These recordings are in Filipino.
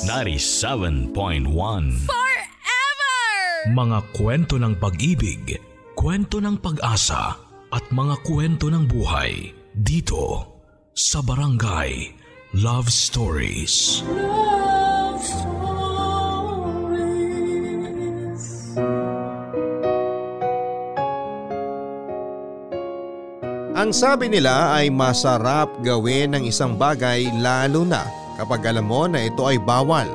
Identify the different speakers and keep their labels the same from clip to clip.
Speaker 1: 97.1
Speaker 2: Forever!
Speaker 3: Mga kwento ng pag-ibig, kwento ng pag-asa at mga kwento ng buhay dito sa Barangay Love Stories.
Speaker 4: Love Stories.
Speaker 5: Ang sabi nila ay masarap gawin ng isang bagay lalo na kapag alam mo na ito ay bawal.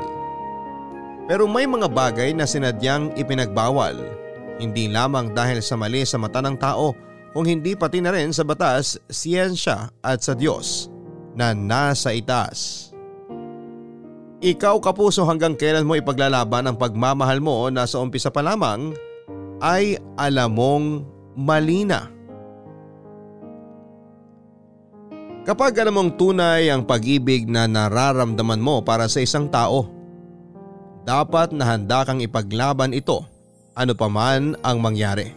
Speaker 5: Pero may mga bagay na sinadyang ipinagbawal, hindi lamang dahil sa mali sa mata ng tao, kung hindi pati na rin sa batas, siyensya at sa Diyos na nasa itaas. Ikaw kapuso, hanggang kailan mo ipaglalaban ang pagmamahal mo na sa umpisa pa lamang ay alam mong mali na? Kapag alam mong tunay ang pag-ibig na nararamdaman mo para sa isang tao, dapat na handa kang ipaglaban ito ano pa man ang mangyari.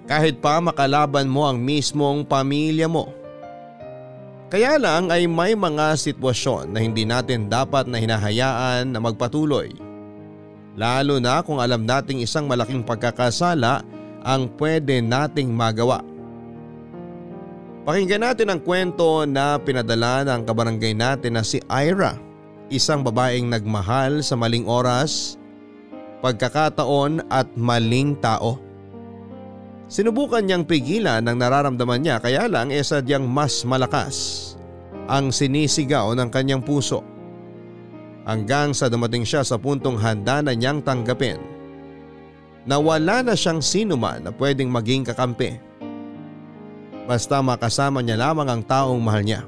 Speaker 5: Kahit pa makalaban mo ang mismong pamilya mo. Kaya lang ay may mga sitwasyon na hindi natin dapat na hinahayaan na magpatuloy. Lalo na kung alam nating isang malaking pagkakasala ang pwede nating magawa. Pakinggan natin ang kwento na pinadala ng kabarangay natin na si Ira, isang babaeng nagmahal sa maling oras, pagkakataon at maling tao. Sinubukan niyang pigilan ang nararamdaman niya, kaya lang sadyang mas malakas ang sinisigaw ng kanyang puso. Hanggang sa dumating siya sa puntong handa na niyang tanggapin na wala na siyang sinuman na pwedeng maging kakampi. Basta makasama niya lamang ang taong mahal niya.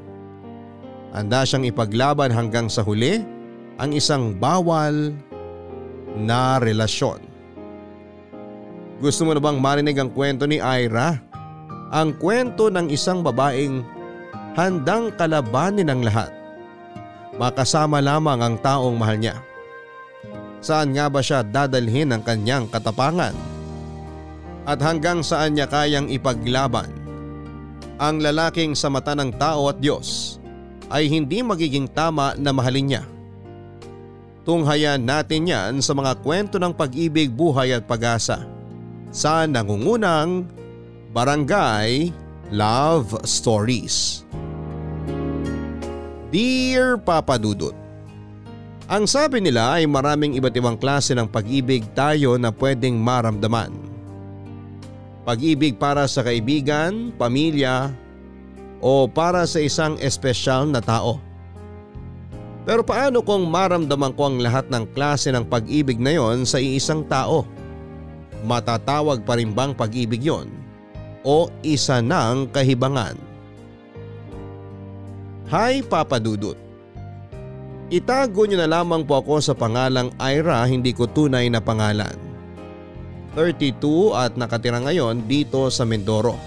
Speaker 5: Handa siyang ipaglaban hanggang sa huli ang isang bawal na relasyon. Gusto mo na bang marinig ang kwento ni Ira? Ang kwento ng isang babaeng handang kalabanin ang lahat. Makasama lamang ang taong mahal niya. Saan nga ba siya dadalhin ang kanyang katapangan? At hanggang saan niya kayang ipaglaban? Ang lalaking sa mata ng tao at Diyos ay hindi magiging tama na mahalin niya. Tunghayan natin yan sa mga kwento ng pag-ibig, buhay at pag-asa sa nangungunang Barangay Love Stories. Dear Papa Dudut, ang sabi nila ay maraming iba't ibang klase ng pag-ibig tayo na pwedeng maramdaman. Pag-ibig para sa kaibigan, pamilya, o para sa isang espesyal na tao. Pero paano kung maramdaman ko ang lahat ng klase ng pag-ibig na yon sa iisang tao? Matatawag pa rin bang pag-ibig yon o isa ng kahibangan? Hi Papa Dudut. Itago niyo na lamang po ako sa pangalang Ira, hindi ko tunay na pangalan. 32 at nakatira ngayon dito sa Mindoro.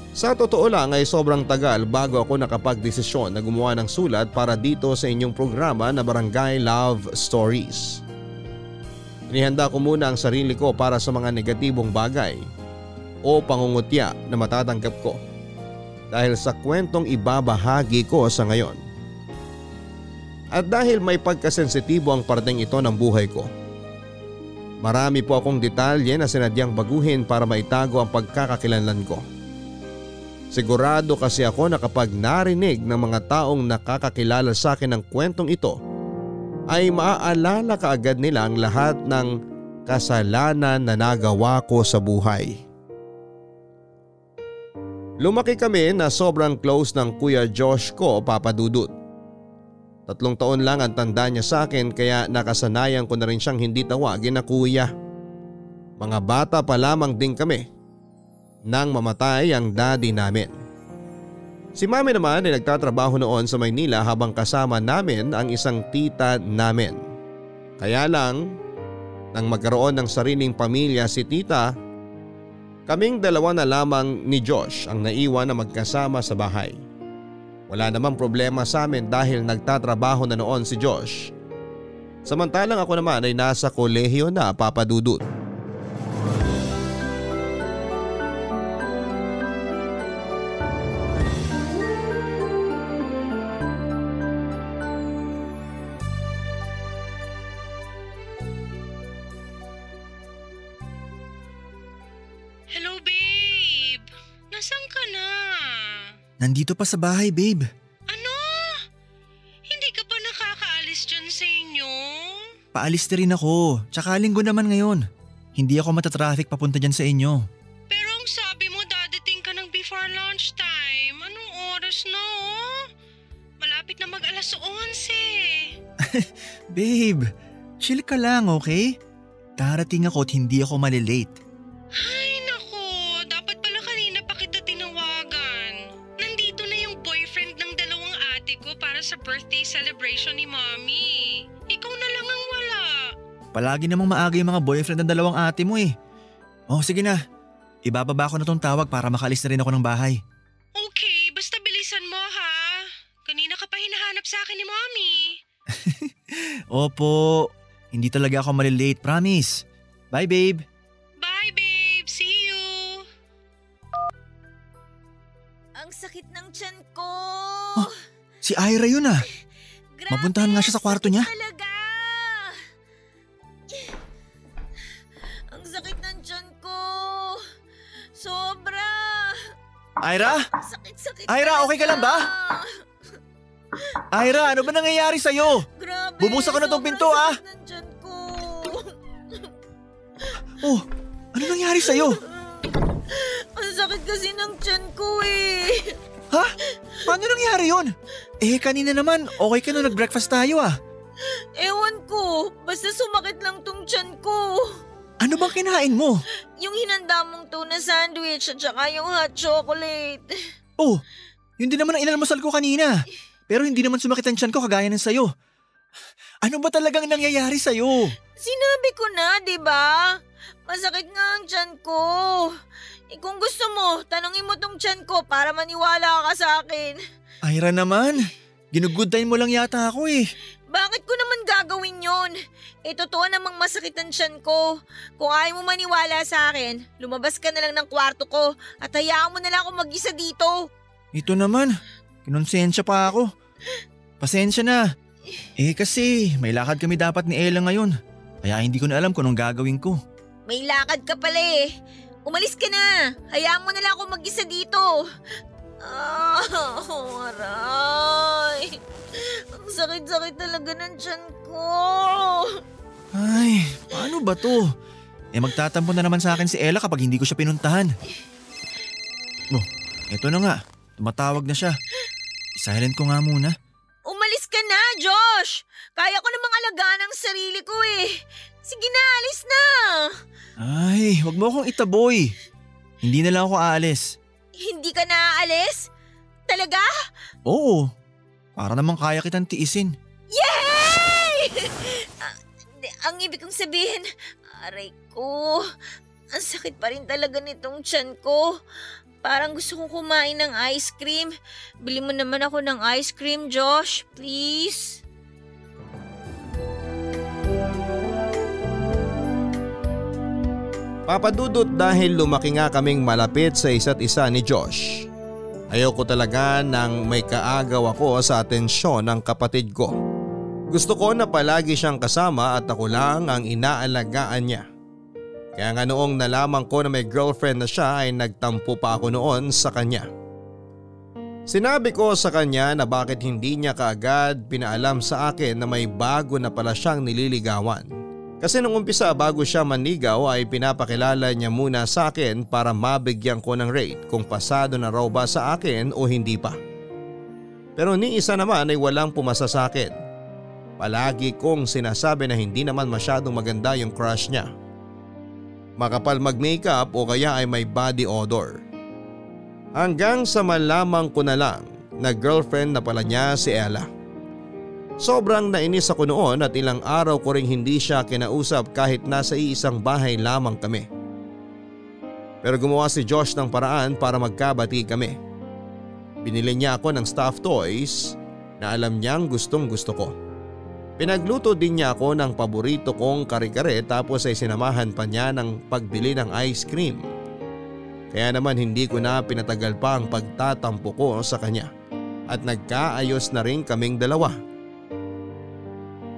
Speaker 5: Sa totoo lang ay sobrang tagal bago ako nakapagdesisyon na gumawa ng sulat para dito sa inyong programa na Barangay Love Stories. Inihanda ko muna ang sarili ko para sa mga negatibong bagay o pangungutya na matatanggap ko dahil sa kwentong ibabahagi ko sa ngayon. At dahil may pagkasensitibo ang parteng ito ng buhay ko, marami po akong detalye na sinadyang baguhin para maitago ang pagkakakilanlan ko. Sigurado kasi ako na kapag narinig ng mga taong nakakakilala sa akin ng kwentong ito, ay maaalala kaagad nila ang lahat ng kasalanan na nagawa ko sa buhay. Lumaki kami na sobrang close ng Kuya Josh ko, Papa Dudut. 3 taon lang ang tanda niya sa akin, kaya nakasanayan ko na rin siyang hindi tawagin na kuya. Mga bata pa lamang din kami nang mamatay ang daddy namin. Si mami naman ay nagtatrabaho noon sa Maynila habang kasama namin ang isang tita namin. Kaya lang, nang magkaroon ng sariling pamilya si tita, kaming dalawa na lamang ni Josh ang naiwan na magkasama sa bahay. Wala namang problema sa amin dahil nagtatrabaho na noon si Josh. Samantalang ako naman ay nasa kolehiyo na, Papa Dudut.
Speaker 1: Nandito pa sa bahay, babe.
Speaker 2: Ano? Hindi ka ba nakakaalis dyan sa inyo?
Speaker 1: Paalis na rin ako. Tsaka linggo naman ngayon. Hindi ako matatraffic papunta dyan sa inyo.
Speaker 2: Pero ang sabi mo dadating ka ng before lunchtime. Anong oras na Malapit na mag-alas 11.
Speaker 1: Babe, chill ka lang, okay? Darating ako at hindi ako malilate.
Speaker 2: Ay nako, dapat pala kanina pa kita tinawagan. Nandito na yung boyfriend ng dalawang ate ko para sa birthday celebration ni Mommy. Ikaw na lang ang wala.
Speaker 1: Palagi namang maaga yung mga boyfriend ng dalawang ate mo eh. Oh, sige na. Ibababa ko na tong tawag para makaalis na rin ako ng bahay.
Speaker 2: Okay, basta bilisan mo ha. Kanina ka pa hinahanap sa akin ni Mommy.
Speaker 1: Opo, hindi talaga ako malilate, promise. Bye, babe.
Speaker 2: Bye, babe. See you.
Speaker 6: Ang sakit ng tiyan ko.
Speaker 1: Oh, si Ira yun ah.
Speaker 6: Grabe,
Speaker 1: Mapuntahan nga siya sa kwarto niya.
Speaker 6: Talaga. Ang sakit ng tiyan ko. Sobra.
Speaker 1: Ira?
Speaker 6: Sakit-sakit.
Speaker 1: Ira, okay ka lang ba? Ira, ano ba nangyayari sa'yo?
Speaker 6: Grabe.
Speaker 1: Bubuksan ko na tong pinto ah.
Speaker 6: Sakit ng tiyan ko.
Speaker 1: Oh, ano nangyari sa'yo?
Speaker 6: Ang sakit kasi ng tiyan ko eh.
Speaker 1: Ha? Paano nangyari yun? Eh, kanina naman, okay ka nung nag-breakfast tayo ah.
Speaker 6: Ewan ko. Basta sumakit lang tong tiyan ko.
Speaker 1: Ano bang kinain mo?
Speaker 6: Yung hinanda mong tuna sandwich at saka yung hot chocolate.
Speaker 1: Oh, yun din naman ang inalmusal ko kanina. Pero hindi naman sumakit ang tiyan ko kagaya ng sayo. Ano ba talagang nangyayari sa'yo?
Speaker 6: Sinabi ko na, di ba? Masakit nga ang tiyan ko. Kung gusto mo, tanongin mo tong tiyan ko para maniwala ka sa akin.
Speaker 1: Ira naman, ginugood time mo lang yata ako eh.
Speaker 6: Bakit ko naman gagawin yon? Totoo namang masakit ang tiyan ko. Kung ayaw mo maniwala sa akin, lumabas ka na lang ng kwarto ko at hayaan mo na lang ako mag-isa dito.
Speaker 1: Ito naman, kinonsensya pa ako. Pasensya na. Eh kasi may lakad kami dapat ni Ella ngayon. Kaya hindi ko na alam kung anong gagawin ko.
Speaker 6: May lakad ka pala eh. Umalis ka na. Hayaan mo na lang ako mag-isa dito. Aray. Ang sakit-sakit talaga ng tiyan ko.
Speaker 1: Ay, paano ba to? Eh magtatampo na naman sa akin si Ella kapag hindi ko siya pinuntahan. Oh, eto na nga. Tumatawag na siya. I-silent ko nga muna.
Speaker 6: Umalis ka na, Josh. Kaya ko namang alagaan ang sarili ko eh. Sige na, alis na.
Speaker 1: Ay, wag mo akong itaboy. Hindi na lang ako aalis.
Speaker 6: Hindi ka na aalis? Talaga?
Speaker 1: Oo, para namang kaya kitang tiisin.
Speaker 6: Yay! Ang ibig kong sabihin, aray ko, ang sakit pa rin talaga nitong tiyan ko. Parang gusto kong kumain ng ice cream. Bili mo naman ako ng ice cream, Josh. Please.
Speaker 5: Papadudot dahil lumaki nga kaming malapit sa isa't isa ni Josh. Ayoko talaga nang may kaagaw ako sa atensyon ng kapatid ko. Gusto ko na palagi siyang kasama at ako lang ang inaalagaan niya. Kaya nga noong nalaman ko na may girlfriend na siya ay nagtampo pa ako noon sa kanya. Sinabi ko sa kanya na bakit hindi niya kaagad pinaalam sa akin na may bago na pala siyang nililigawan. Kasi nung umpisa bago siya manigaw ay pinapakilala niya muna sa akin para mabigyan ko ng rate kung pasado na raw ba sa akin o hindi pa. Pero ni isa naman ay walang pumasa sa akin. Palagi kong sinasabi na hindi naman masyadong maganda yung crush niya. Makapal mag-makeup o kaya ay may body odor. Hanggang sa malamang ko na lang na girlfriend na pala niya si Ella. Sobrang nainis ako noon at ilang araw ko ring hindi siya kinausap kahit nasa iisang bahay lamang kami. Pero gumawa si Josh ng paraan para magkabati kami. Binili niya ako ng stuffed toys na alam niyang gustong gusto ko. Pinagluto din niya ako ng paborito kong kare-kare tapos ay sinamahan pa niya ng pagbili ng ice cream. Kaya naman hindi ko na pinatagal pa ang pagtatampo ko sa kanya at nagkaayos na rin kaming dalawa.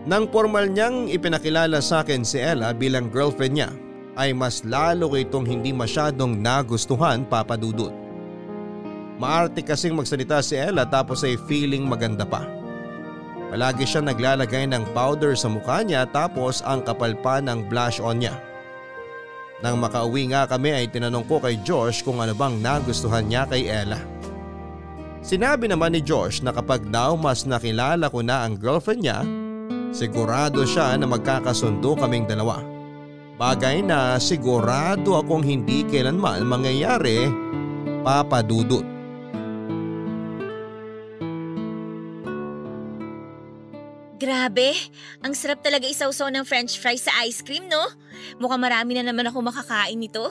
Speaker 5: Nang formal niyang ipinakilala sa akin si Ella bilang girlfriend niya ay mas lalo ko itong hindi masyadong nagustuhan, Papa Dudut. Maarte kasing magsalita si Ella tapos ay feeling maganda pa. Palagi siya naglalagay ng powder sa mukha niya tapos ang kapal pa ng blush on niya. Nang makauwi nga kami ay tinanong ko kay Josh kung ano bang nagustuhan niya kay Ella. Sinabi naman ni Josh na kapag daw mas nakilala ko na ang girlfriend niya, sigurado siya na magkakasundo kaming dalawa. Bagay na sigurado akong hindi kailanman mangyayari, Papa Dudut.
Speaker 6: Grabe, ang sarap talaga isawsaw ng french fries sa ice cream, no? Mukhang marami na naman ako makakain nito.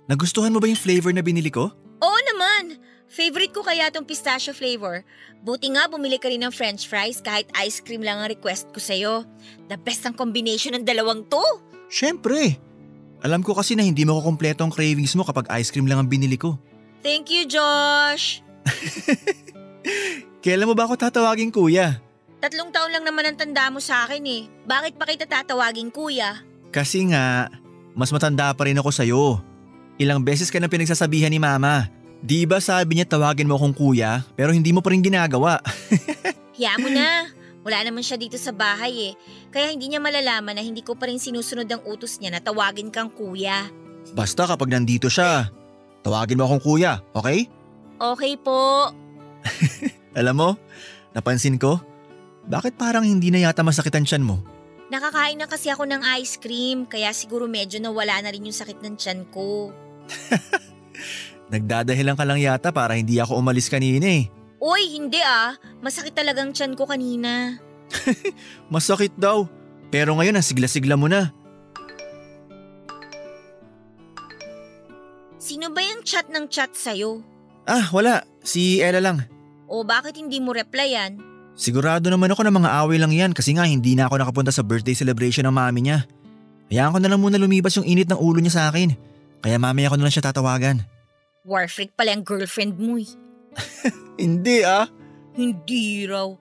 Speaker 1: Nagustuhan mo ba yung flavor na binili ko?
Speaker 6: Oo naman! Favorite ko kaya tong pistachio flavor. Buti nga bumili ka rin ng french fries kahit ice cream lang ang request ko sa'yo. The best ang combination ng dalawang to.
Speaker 1: Syempre! Alam ko kasi na hindi mo kukumpleto ang cravings mo kapag ice cream lang ang binili ko.
Speaker 6: Thank you, Josh!
Speaker 1: Kailan mo ba ako tatawagin kuya?
Speaker 6: 3 taon lang naman ang tanda mo sa akin eh. Bakit pa kita tatawagin kuya?
Speaker 1: Kasi nga, mas matanda pa rin ako sa'yo. Ilang beses ka na pinagsasabihan ni mama. Di ba sabi niya tawagin mo akong kuya pero hindi mo pa rin ginagawa?
Speaker 6: Hiya mo na. Wala naman siya dito sa bahay eh. Kaya hindi niya malalaman na hindi ko pa rin sinusunod ang utos niya na tawagin kang kuya.
Speaker 1: Basta kapag nandito siya, tawagin mo akong kuya, okay?
Speaker 6: Okay po.
Speaker 1: Alam mo, napansin ko, bakit parang hindi na yata masakit ang tiyan mo?
Speaker 6: Nakakain na kasi ako ng ice cream kaya siguro medyo nawala na rin yung sakit ng tiyan ko.
Speaker 1: Nagdadahilan ka lang yata para hindi ako umalis kanina eh.
Speaker 6: Uy, hindi ah. Masakit talagang tiyan ko kanina.
Speaker 1: Masakit daw. Pero ngayon ang sigla-sigla mo na.
Speaker 6: Sino ba yung chat ng chat sa'yo?
Speaker 1: Ah, wala. Si Ella lang.
Speaker 6: O bakit hindi mo replyan?
Speaker 1: Sigurado naman ako na mga away lang yan kasi nga hindi na ako nakapunta sa birthday celebration ng mami niya. Hayaan ko na lang muna lumibas yung init ng ulo niya sa akin. Kaya mamaya ko na lang siya tatawagan.
Speaker 6: War freak pala ang girlfriend mo eh.
Speaker 1: Hindi ah.
Speaker 6: Hindi raw.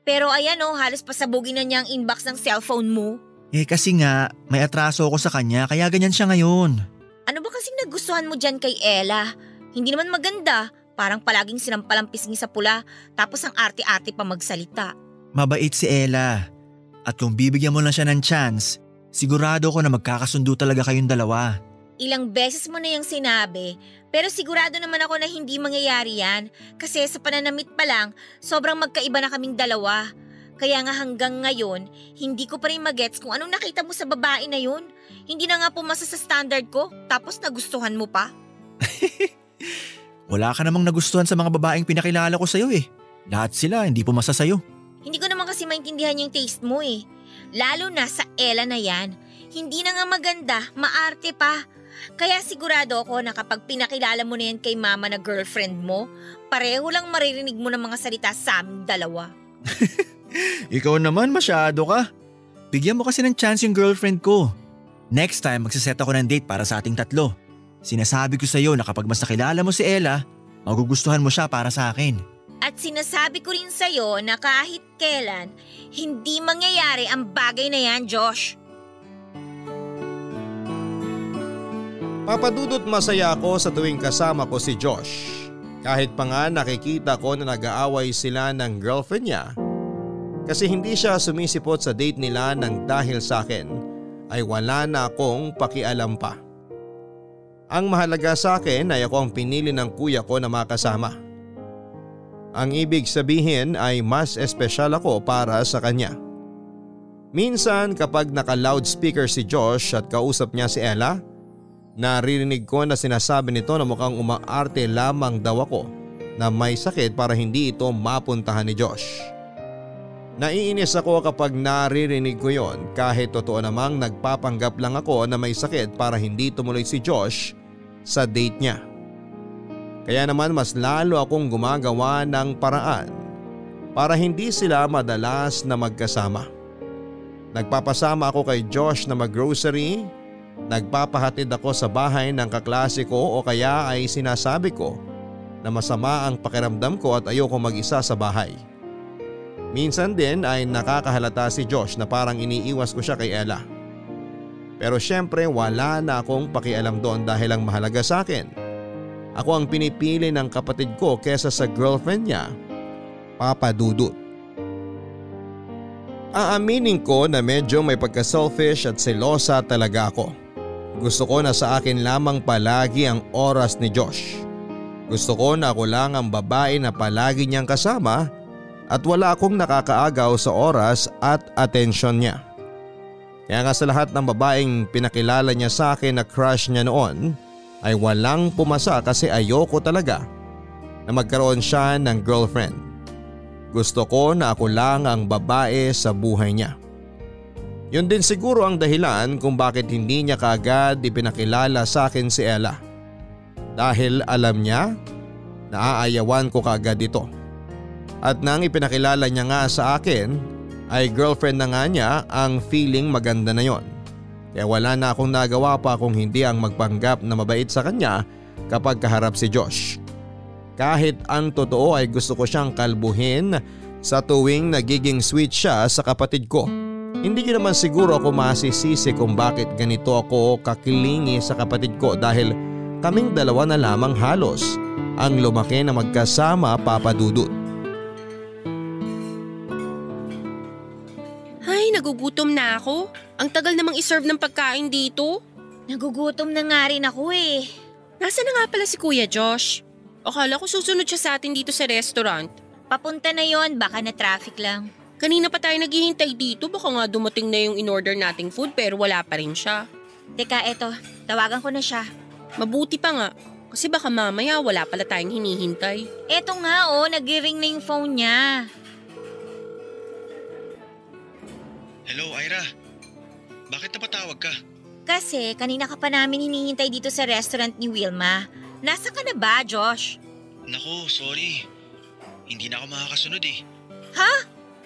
Speaker 6: Pero ayan oh, halos pasabugin na niya ang inbox ng cellphone mo.
Speaker 1: Eh kasi nga, may atraso ako sa kanya kaya ganyan siya ngayon.
Speaker 6: Ano ba kasing nagustuhan mo dyan kay Ella? Hindi naman maganda. Parang palaging sinampalang pisngi sa pula tapos ang arte-arte pa magsalita.
Speaker 1: Mabait si Ella. At kung bibigyan mo lang siya ng chance, sigurado ko na magkakasundo talaga kayong dalawa.
Speaker 6: Ilang beses mo na yung sinabi, pero sigurado naman ako na hindi mangyayari yan kasi sa pananamit pa lang, sobrang magkaiba na kaming dalawa. Kaya nga hanggang ngayon, hindi ko pa rin magets kung anong nakita mo sa babae na yun. Hindi na nga pumasa sa standard ko, tapos nagustuhan mo pa.
Speaker 1: Wala ka namang nagustuhan sa mga babaeng pinakilala ko sa'yo eh. Lahat sila hindi pumasa sa'yo.
Speaker 6: Hindi ko naman kasi maintindihan yung taste mo eh. Lalo na sa Ella na yan. Hindi na nga maganda, maarte pa. Kaya sigurado ako na kapag pinakilala mo na yan kay mama na girlfriend mo, pareho lang maririnig mo ng mga salita sa aming dalawa.
Speaker 1: Ikaw naman masyado ka. Bigyan mo kasi ng chance yung girlfriend ko. Next time magsaset ako ng date para sa ating tatlo. Sinasabi ko sa'yo na kapag mas nakilala mo si Ella, magugustuhan mo siya para sa akin.
Speaker 6: At sinasabi ko rin sa'yo na kahit kailan, hindi mangyayari ang bagay na yan, Josh.
Speaker 5: Papadudot masaya ako sa tuwing kasama ko si Josh. Kahit pa nga nakikita ko na nag-aaway sila ng girlfriend niya. Kasi hindi siya sumisipot sa date nila nang dahil sa akin ay wala na akong pakialam pa. Ang mahalaga sa akin ay ako ang pinili ng kuya ko na makasama. Ang ibig sabihin ay mas espesyal ako para sa kanya. Minsan kapag naka-loudspeaker si Josh at kausap niya si Ella, naririnig ko na sinasabi nito na mukhang umaarte lamang daw ako na may sakit para hindi ito mapuntahan ni Josh. Naiinis ako kapag naririnig ko yon kahit totoo namang nagpapanggap lang ako na may sakit para hindi tumuloy si Josh sa date niya. Kaya naman mas lalo akong gumagawa ng paraan para hindi sila madalas na magkasama. Nagpapasama ako kay Josh na mag-grocery, nagpapahatid ako sa bahay ng kaklase ko o kaya ay sinasabi ko na masama ang pakiramdam ko at ayoko mag-isa sa bahay. Minsan din ay nakakahalata si Josh na parang iniiwas ko siya kay Ella. Pero syempre wala na akong pakialam doon dahil ang mahalaga sa akin ako ang pinipili ng kapatid ko kesa sa girlfriend niya, Papa Dudut. Aaminin ko na medyo may pagka-selfish at selosa talaga ako. Gusto ko na sa akin lamang palagi ang oras ni Josh. Gusto ko na ako lang ang babae na palagi niyang kasama at wala akong nakakaagaw sa oras at atensyon niya. Kaya nga sa lahat ng babaeng pinakilala niya sa akin na crush niya noon ay walang pumasa kasi ayoko talaga na magkaroon siya ng girlfriend. Gusto ko na ako lang ang babae sa buhay niya. Yun din siguro ang dahilan kung bakit hindi niya kaagad ipinakilala sa akin si Ella. Dahil alam niya na aayawan ko kaagad ito. At nang ipinakilala niya nga sa akin ay girlfriend na nga niya, ang feeling maganda na yon. Kaya wala na akong nagawa pa kung hindi ang magpanggap na mabait sa kanya kapag kaharap si Josh. Kahit ang totoo ay gusto ko siyang kalbuhin sa tuwing nagiging sweet siya sa kapatid ko. Hindi ko naman siguro ako masisisi kung bakit ganito ako kakilingi sa kapatid ko dahil kaming dalawa na lamang halos ang lumaki na magkasama, Papa Dudut.
Speaker 7: Ay, nagugutom na ako. Ang tagal namang iserve ng pagkain dito.
Speaker 6: Nagugutom na nga rin ako eh.
Speaker 7: Nasaan na nga pala si Kuya Josh? Akala ko susunod siya sa atin dito sa restaurant.
Speaker 6: Papunta na yon, baka na traffic lang.
Speaker 7: Kanina pa tayo naghihintay dito, baka nga dumating na yung in-order nating food pero wala pa rin siya.
Speaker 6: Teka, eto, tawagan ko na siya.
Speaker 7: Mabuti pa nga, kasi baka mamaya wala pala tayong hinihintay.
Speaker 6: Eto nga nag-ring na yung phone niya.
Speaker 1: Hello, Ira. Bakit napatawag ka?
Speaker 6: Kasi kanina ka pa namin hinihintay dito sa restaurant ni Wilma. Nasa ka na ba, Josh?
Speaker 1: Naku, sorry. Hindi na ako makakasunod eh.
Speaker 6: Ha?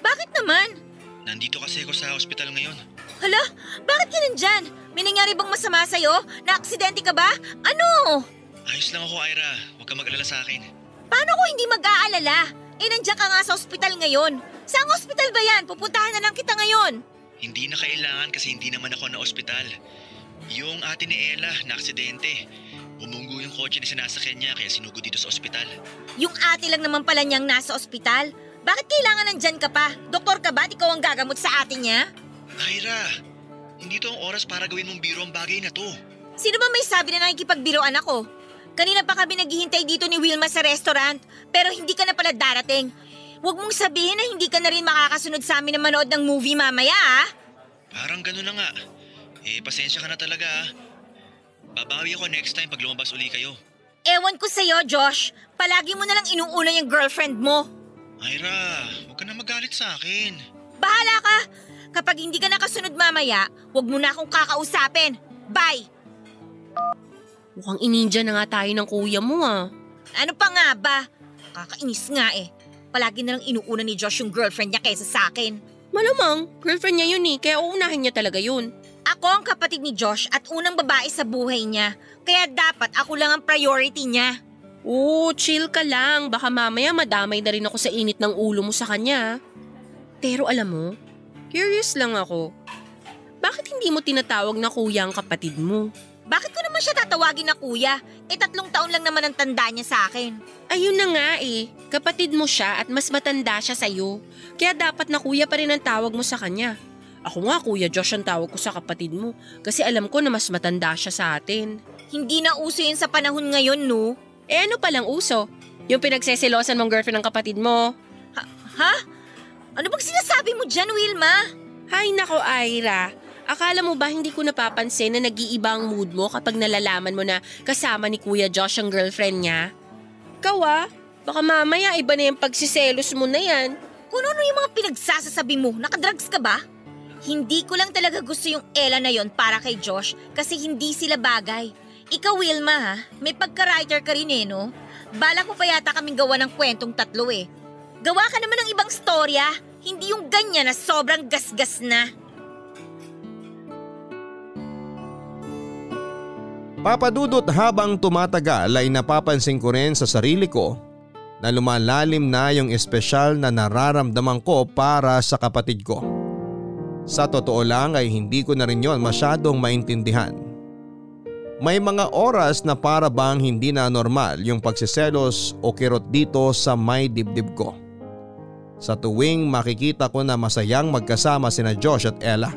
Speaker 6: Bakit naman?
Speaker 1: Nandito kasi ako sa ospital ngayon.
Speaker 6: Hala, bakit ka nandyan? May nangyari bang masama sa'yo? Na-aksidente ka ba? Ano?
Speaker 1: Ayos lang ako, Ira. Huwag ka mag-alala sa akin.
Speaker 6: Paano ko hindi mag-aalala? Nandiyan ka nga sa ospital ngayon. Saan ospital ba yan? Pupuntahan na lang kita ngayon.
Speaker 1: Hindi na kailangan kasi hindi naman ako na ospital. Yung ate ni Ella na aksidente. Bumunggo yung kotse na sinasakyan niya kaya sinugod dito sa ospital.
Speaker 6: Yung ate lang naman pala niyang nasa ospital? Bakit kailangan nandyan ka pa? Doktor ka ba? Ikaw ang gagamot sa ate niya?
Speaker 1: Ira, hindi to ang oras para gawin mong biro ang bagay na to.
Speaker 6: Sino ba may sabi na nakikipagbiroan ako? Kanina pa kami naghihintay dito ni Wilma sa restaurant pero hindi ka na pala darating. Huwag mong sabihin na hindi ka na rin makakasunod sa amin na manood ng movie mamaya ah.
Speaker 1: Parang gano'n na nga. Pasensya ka na talaga ah. Babawi ako next time pag lumabas uli kayo.
Speaker 6: Ewan ko sa'yo, Josh. Palagi mo na lang inuuna yung girlfriend mo.
Speaker 1: Ira, huwag ka na magalit sa akin.
Speaker 6: Bahala ka. Kapag hindi ka nakasunod mamaya, huwag mo na akong kakausapin. Bye!
Speaker 7: Mukhang ininja na nga tayo ng kuya mo ah.
Speaker 6: Ano pa nga ba? Kakainis nga eh. Palagi na lang inuuna ni Josh yung girlfriend niya kaysa sa akin.
Speaker 7: Malamang, girlfriend niya yun eh, kaya uunahin niya talaga yun.
Speaker 6: Ako ang kapatid ni Josh at unang babae sa buhay niya. Kaya dapat ako lang ang priority niya.
Speaker 7: Oo, chill ka lang. Baka mamaya madamay na rin ako sa init ng ulo mo sa kanya. Pero alam mo, curious lang ako. Bakit hindi mo tinatawag na kuya ang kapatid mo?
Speaker 6: Bakit ko naman siya tatawagin na kuya? 3 taon lang naman ang tanda niya sa akin.
Speaker 7: Ayun na nga eh. Kapatid mo siya at mas matanda siya sa'yo. Kaya dapat na kuya pa rin ang tawag mo sa kanya. Ako nga Kuya Josh ang tawag ko sa kapatid mo kasi alam ko na mas matanda siya sa atin.
Speaker 6: Hindi na uso yun sa panahon ngayon, no?
Speaker 7: Ano palang uso? Yung pinagseselosan mong girlfriend ng kapatid mo?
Speaker 6: Ha? Ano bang sinasabi mo dyan, Wilma?
Speaker 7: Hay nako, Ira. Akala mo ba hindi ko napapansin na nag-iiba ang mood mo kapag nalalaman mo na kasama ni Kuya Josh ang girlfriend niya? Ikaw baka mamaya iba na yung pagsiselos mo na yan.
Speaker 6: Kung ano yung mga pinagsasasabi mo, nakadrugs ka ba? Hindi ko lang talaga gusto yung Ella na yon para kay Josh kasi hindi sila bagay. Ikaw Wilma may pagka-writer ka rin no? Balak mo pa yata kaming gawa ng kwentong 3 eh. Gawa ka naman ng ibang storya, hindi yung ganyan na sobrang gasgas na.
Speaker 5: Papa Dudut, habang tumatagal ay napapansin ko rin sa sarili ko na lumalalim na yung espesyal na nararamdaman ko para sa kapatid ko. Sa totoo lang ay hindi ko na rin yon masyadong maintindihan. May mga oras na para bang hindi na normal yung pagsiselos o kirot dito sa may dibdib ko. Sa tuwing makikita ko na masayang magkasama sina Josh at Ella.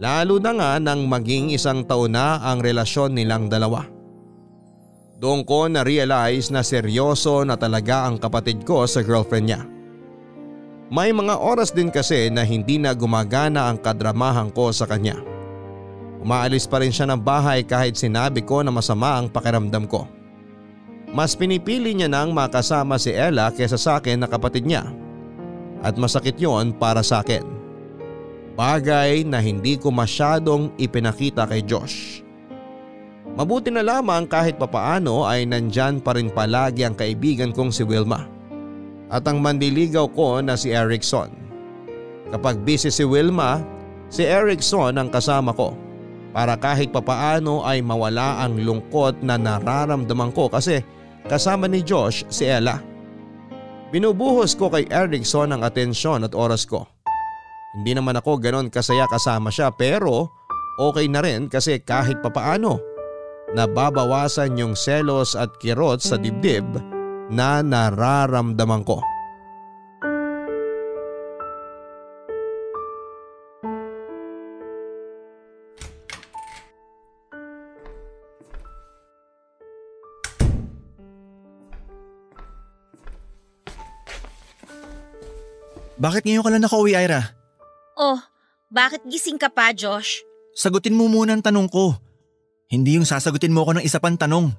Speaker 5: Lalo na nga nang maging 1 taon na ang relasyon nilang dalawa. Doon ko na-realize na seryoso na talaga ang kapatid ko sa girlfriend niya. May mga oras din kasi na hindi na gumagana ang kadramahan ko sa kanya. Umaalis pa rin siya ng bahay kahit sinabi ko na masama ang pakiramdam ko. Mas pinipili niya nang makasama si Ella kaysa sa akin na kapatid niya. At masakit yon para sa akin. Bagay na hindi ko masyadong ipinakita kay Josh. Mabuti na lamang kahit papaano ay nandyan pa rin palagi ang kaibigan kong si Wilma at ang mandiligaw ko na si Erickson. Kapag busy si Wilma, si Erickson ang kasama ko para kahit papaano ay mawala ang lungkot na nararamdaman ko kasi kasama ni Josh si Ella. Binubuhos ko kay Erickson ang atensyon at oras ko. Hindi naman ako ganon kasaya kasama siya pero okay na rin kasi kahit papaano nababawasan yung selos at kirot sa dibdib na nararamdaman ko.
Speaker 1: Bakit ngayon ka lang nakauwi, Ira?
Speaker 6: Oh, bakit gising ka pa, Josh?
Speaker 1: Sagutin mo muna ang tanong ko. Hindi yung sasagutin mo ako ng isa pang tanong.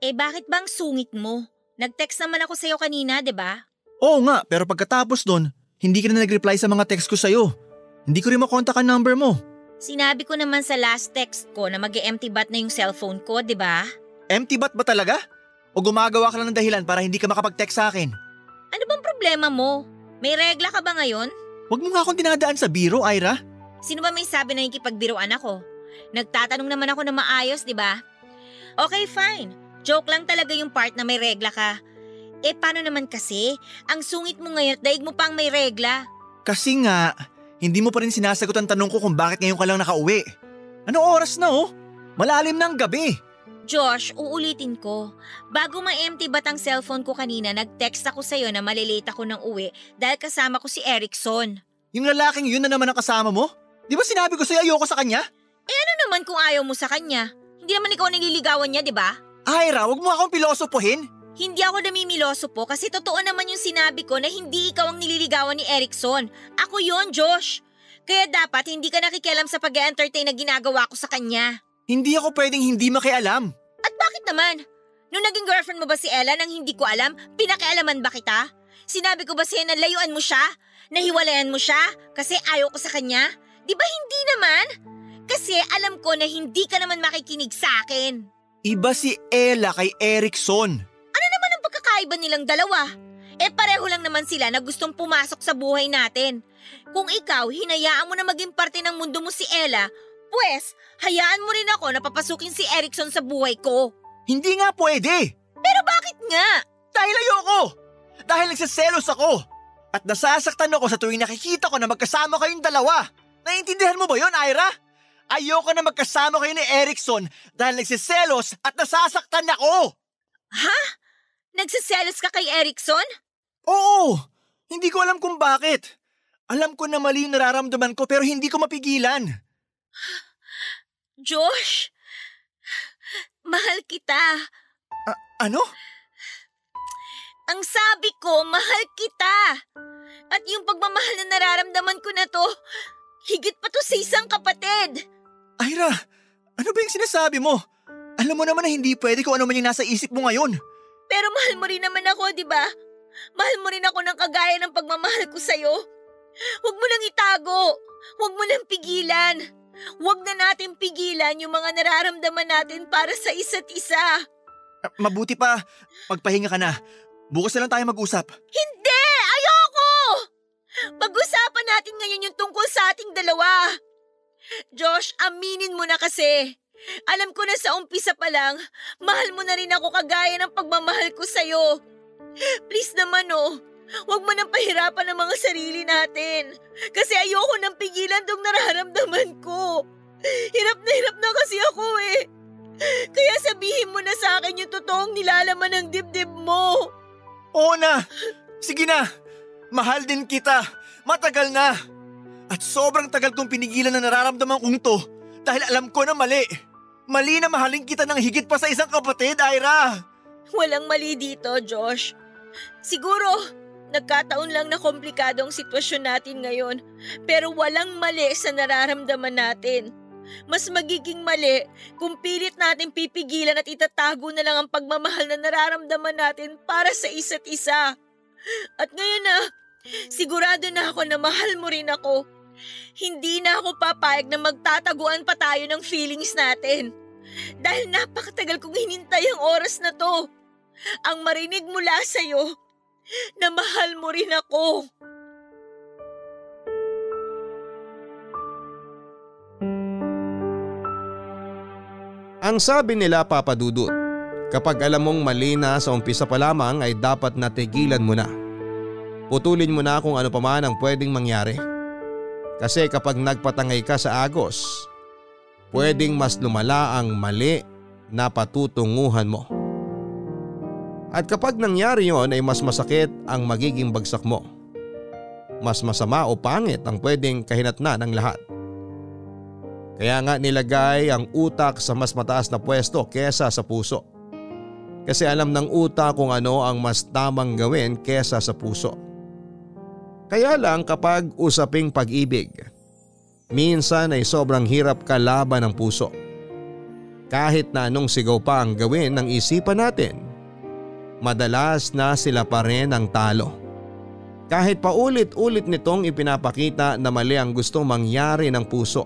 Speaker 6: Eh bakit bang sungit mo? Nag-text naman ako sa'yo kanina, 'di ba?
Speaker 1: Oo nga, pero pagkatapos doon, hindi ka na nag-reply sa mga text ko sa'yo. Hindi ko rin makontak ang number mo.
Speaker 6: Sinabi ko naman sa last text ko na mag-empty bat na yung cellphone ko, 'di ba?
Speaker 1: Empty bat ba talaga? O gumagawa ka lang ng dahilan para hindi ka makapag-text sa akin?
Speaker 6: Ano bang problema mo? May regla ka ba ngayon?
Speaker 1: Huwag mo nga akong dinadaan sa biro, Ira.
Speaker 6: Sino ba may sabi na ikipagbiruan ako? Nagtatanong naman ako na maayos, di ba? Okay, fine. Joke lang talaga yung part na may regla ka. Eh paano naman kasi? Ang sungit mo ngayon at daig mo pang may regla.
Speaker 1: Kasi nga, hindi mo pa rin sinasagot ang tanong ko kung bakit ngayon ka lang nakauwi. Anong oras na oh? Malalim na ang gabi.
Speaker 6: Josh, uulitin ko. Bago ma-empty bat ang cellphone ko kanina, nag-text ako sa'yo na malilate ako ng uwi dahil kasama ko si Erickson.
Speaker 1: Yung lalaking yun na naman ang kasama mo? Di ba sinabi ko sa'yo ayoko sa kanya?
Speaker 6: Eh ano naman kung ayaw mo sa kanya? Hindi naman ikaw nililigawan niya, di ba?
Speaker 1: Ira, wag mo akong pilosopohin.
Speaker 6: Hindi ako namimiloso po kasi totoo naman yung sinabi ko na hindi ikaw ang nililigawan ni Erickson. Ako yon, Josh. Kaya dapat hindi ka nakikialam sa pag-entertain na ginagawa ko sa kanya.
Speaker 1: Hindi ako pwedeng hindi makialam.
Speaker 6: At bakit naman? Nung naging girlfriend mo ba si Ella nang hindi ko alam, pinakialaman ba kita? Sinabi ko ba sa'yo na layuan mo siya? Nahiwalayan mo siya? Kasi ayaw ko sa kanya? Di ba hindi naman? Kasi alam ko na hindi ka naman makikinig sa akin.
Speaker 1: Iba si Ella kay Erickson.
Speaker 6: Ano naman ang pagkakaiba nilang dalawa? Eh pareho lang naman sila na gustong pumasok sa buhay natin. Kung ikaw, hinayaan mo na maging parte ng mundo mo si Ella, pues, hayaan mo rin ako na papasukin si Erickson sa buhay ko.
Speaker 1: Hindi nga pwede.
Speaker 6: Pero bakit nga?
Speaker 1: Dahil ayoko. Dahil nagsaselos ako. At nasasaktan ako sa tuwing nakikita ko na magkasama kayong dalawa. Naiintindihan mo ba yon, Ira? Ayoko na magkasama kayo ni Erickson dahil nagsiselos at nasasaktan ako.
Speaker 6: Ha? Nagsiselos ka kay Erickson?
Speaker 1: Oo. Hindi ko alam kung bakit. Alam ko na mali yung nararamdaman ko pero hindi ko mapigilan.
Speaker 6: Josh, mahal kita.
Speaker 1: Ano?
Speaker 6: Ang sabi ko, mahal kita. At yung pagmamahal na nararamdaman ko na to, higit pa to sa isang kapatid.
Speaker 1: Ira, ano ba yung sinasabi mo? Alam mo naman na hindi pwede kung ano man yung nasa isip mo ngayon.
Speaker 6: Pero mahal mo rin naman ako, di ba? Mahal mo rin ako ng kagaya ng pagmamahal ko sa'yo. Huwag mo nang itago. Huwag mo nang pigilan. Huwag na natin pigilan yung mga nararamdaman natin para sa isa't isa.
Speaker 1: Mabuti pa, magpahinga ka na. Bukas na lang tayo mag-usap.
Speaker 6: Hindi! Ayoko! Pag-usapan natin ngayon yung tungkol sa ating dalawa. Josh, aminin mo na kasi. Alam ko na sa umpisa pa lang, mahal mo na rin ako kagaya ng pagmamahal ko sa'yo. Please naman huwag mo nang pahirapan ang mga sarili natin. Kasi ayoko nang pigilan tong nararamdaman ko. Hirap na kasi ako eh. Kaya sabihin mo na sa akin yung totoong nilalaman ng dibdib mo.
Speaker 1: Oo na! Sige na! Mahal din kita! Matagal na! At sobrang tagal kong pinigilan na nararamdaman kong to dahil alam ko na mali. Mali na mahalin kita ng higit pa sa isang kapatid, Ira!
Speaker 6: Walang mali dito, Josh. Siguro, nagkataon lang na komplikado ang sitwasyon natin ngayon, pero walang mali sa nararamdaman natin. Mas magiging mali kung pilit natin pipigilan at itatago na lang ang pagmamahal na nararamdaman natin para sa isa't isa. At ngayon na, sigurado na ako na mahal mo rin ako. Hindi na ako papayag na magtataguan pa tayo ng feelings natin. Dahil napakatagal kong hinintay ang oras na to. Ang marinig mula sa'yo na mahal mo rin ako.
Speaker 5: Ang sabi nila, Papa Dudut, kapag alam mong mali na sa umpisa pa lamang ay dapat natigilan mo na. Putulin mo na kung ano pa man ang pwedeng mangyari. Kasi kapag nagpatangay ka sa agos, pwedeng mas lumala ang mali na patutunguhan mo. At kapag nangyari yon ay mas masakit ang magiging bagsak mo. Mas masama o pangit ang pwedeng kahinatnan ng lahat. Kaya nga nilagay ang utak sa mas mataas na pwesto kesa sa puso. Kasi alam ng utak kung ano ang mas tamang gawin kesa sa puso. Kaya lang kapag usaping pag-ibig, minsan ay sobrang hirap kalaban ng puso. Kahit na anong sigaw pa ang gawin ng isipan natin, madalas na sila pa rin ang talo. Kahit paulit-ulit nitong ipinapakita na mali ang gustong mangyari ng puso,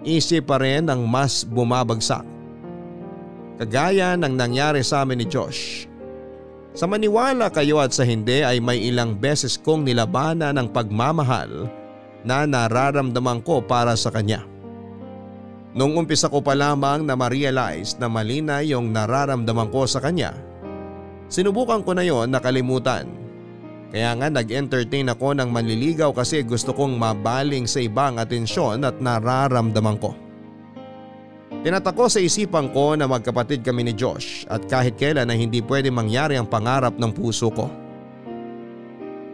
Speaker 5: isip pa rin ang mas bumabagsak. Kagaya ng nangyari sa amin ni Josh. Sa maniwala kayo at sa hindi ay may ilang beses kong nilabanan ang pagmamahal na nararamdaman ko para sa kanya. Nung umpisa ko pa lamang na ma-realize na mali na yung nararamdaman ko sa kanya, sinubukan ko na yon nakalimutan. Kaya nga nag-entertain ako ng manliligaw kasi gusto kong mabaling sa ibang atensyon at nararamdaman ko. Tinatak ko sa isipan ko na magkapatid kami ni Josh at kahit kailan na hindi pwede mangyari ang pangarap ng puso ko.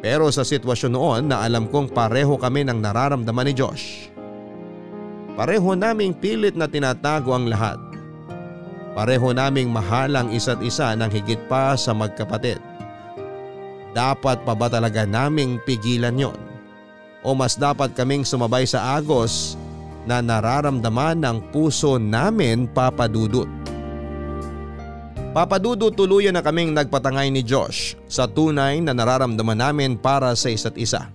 Speaker 5: Pero sa sitwasyon noon na alam kong pareho kami ng nararamdaman ni Josh. Pareho naming pilit na tinatago ang lahat. Pareho naming mahal ang isa't isa ng higit pa sa magkapatid. Dapat pa ba talaga naming pigilan yon? O mas dapat kaming sumabay sa agos na nararamdaman ng puso namin, Papa Dudut? Papa Dudut, tuluyan na kaming nagpatangay ni Josh sa tunay na nararamdaman namin para sa isa't isa.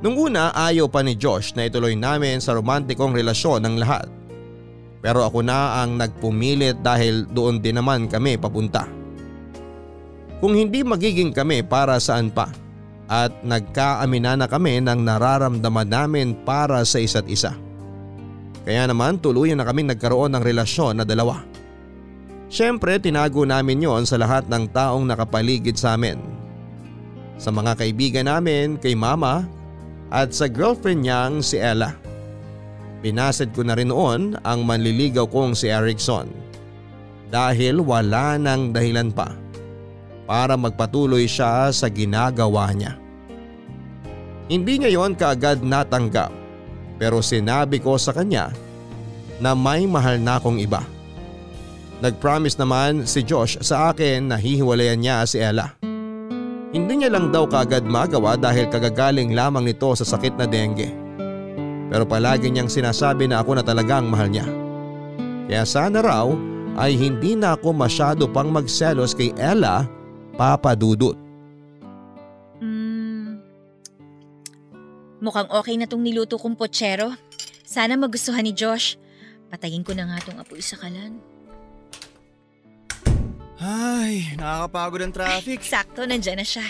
Speaker 5: Nung una ayaw pa ni Josh na ituloy namin sa romantikong relasyon ng lahat. Pero ako na ang nagpumilit dahil doon din naman kami papunta. Kung hindi magiging kami para saan pa, at nagkaamina na kami ng nararamdaman namin para sa isa't isa. Kaya naman tuluyan na kaming nagkaroon ng relasyon na dalawa. Siyempre tinago namin yon sa lahat ng taong nakapaligid sa amin. Sa mga kaibigan namin, kay mama at sa girlfriend niyang si Ella. Pinasid ko na rin noon ang manliligaw kong si Erickson. Dahil wala nang dahilan pa para magpatuloy siya sa ginagawa niya. Hindi niya yon kaagad natanggap. Pero sinabi ko sa kanya na may mahal na akong iba. Nag-promise naman si Josh sa akin na hihiwalayan niya si Ella. Hindi niya lang daw kaagad magawa dahil kagagaling lamang nito sa sakit na dengue. Pero palagi niyang sinasabi na ako na talagang mahal niya. Kaya sana raw ay hindi na ako masyado pang magselos kay Ella, Papa Dudut.
Speaker 6: Mukhang okay na tong niluto kong potsero. Sana magustuhan ni Josh. Patayin ko na nga tong apoy sa kalan.
Speaker 1: Ay, nakakapagod ang traffic.
Speaker 6: Sakto, nandyan na siya.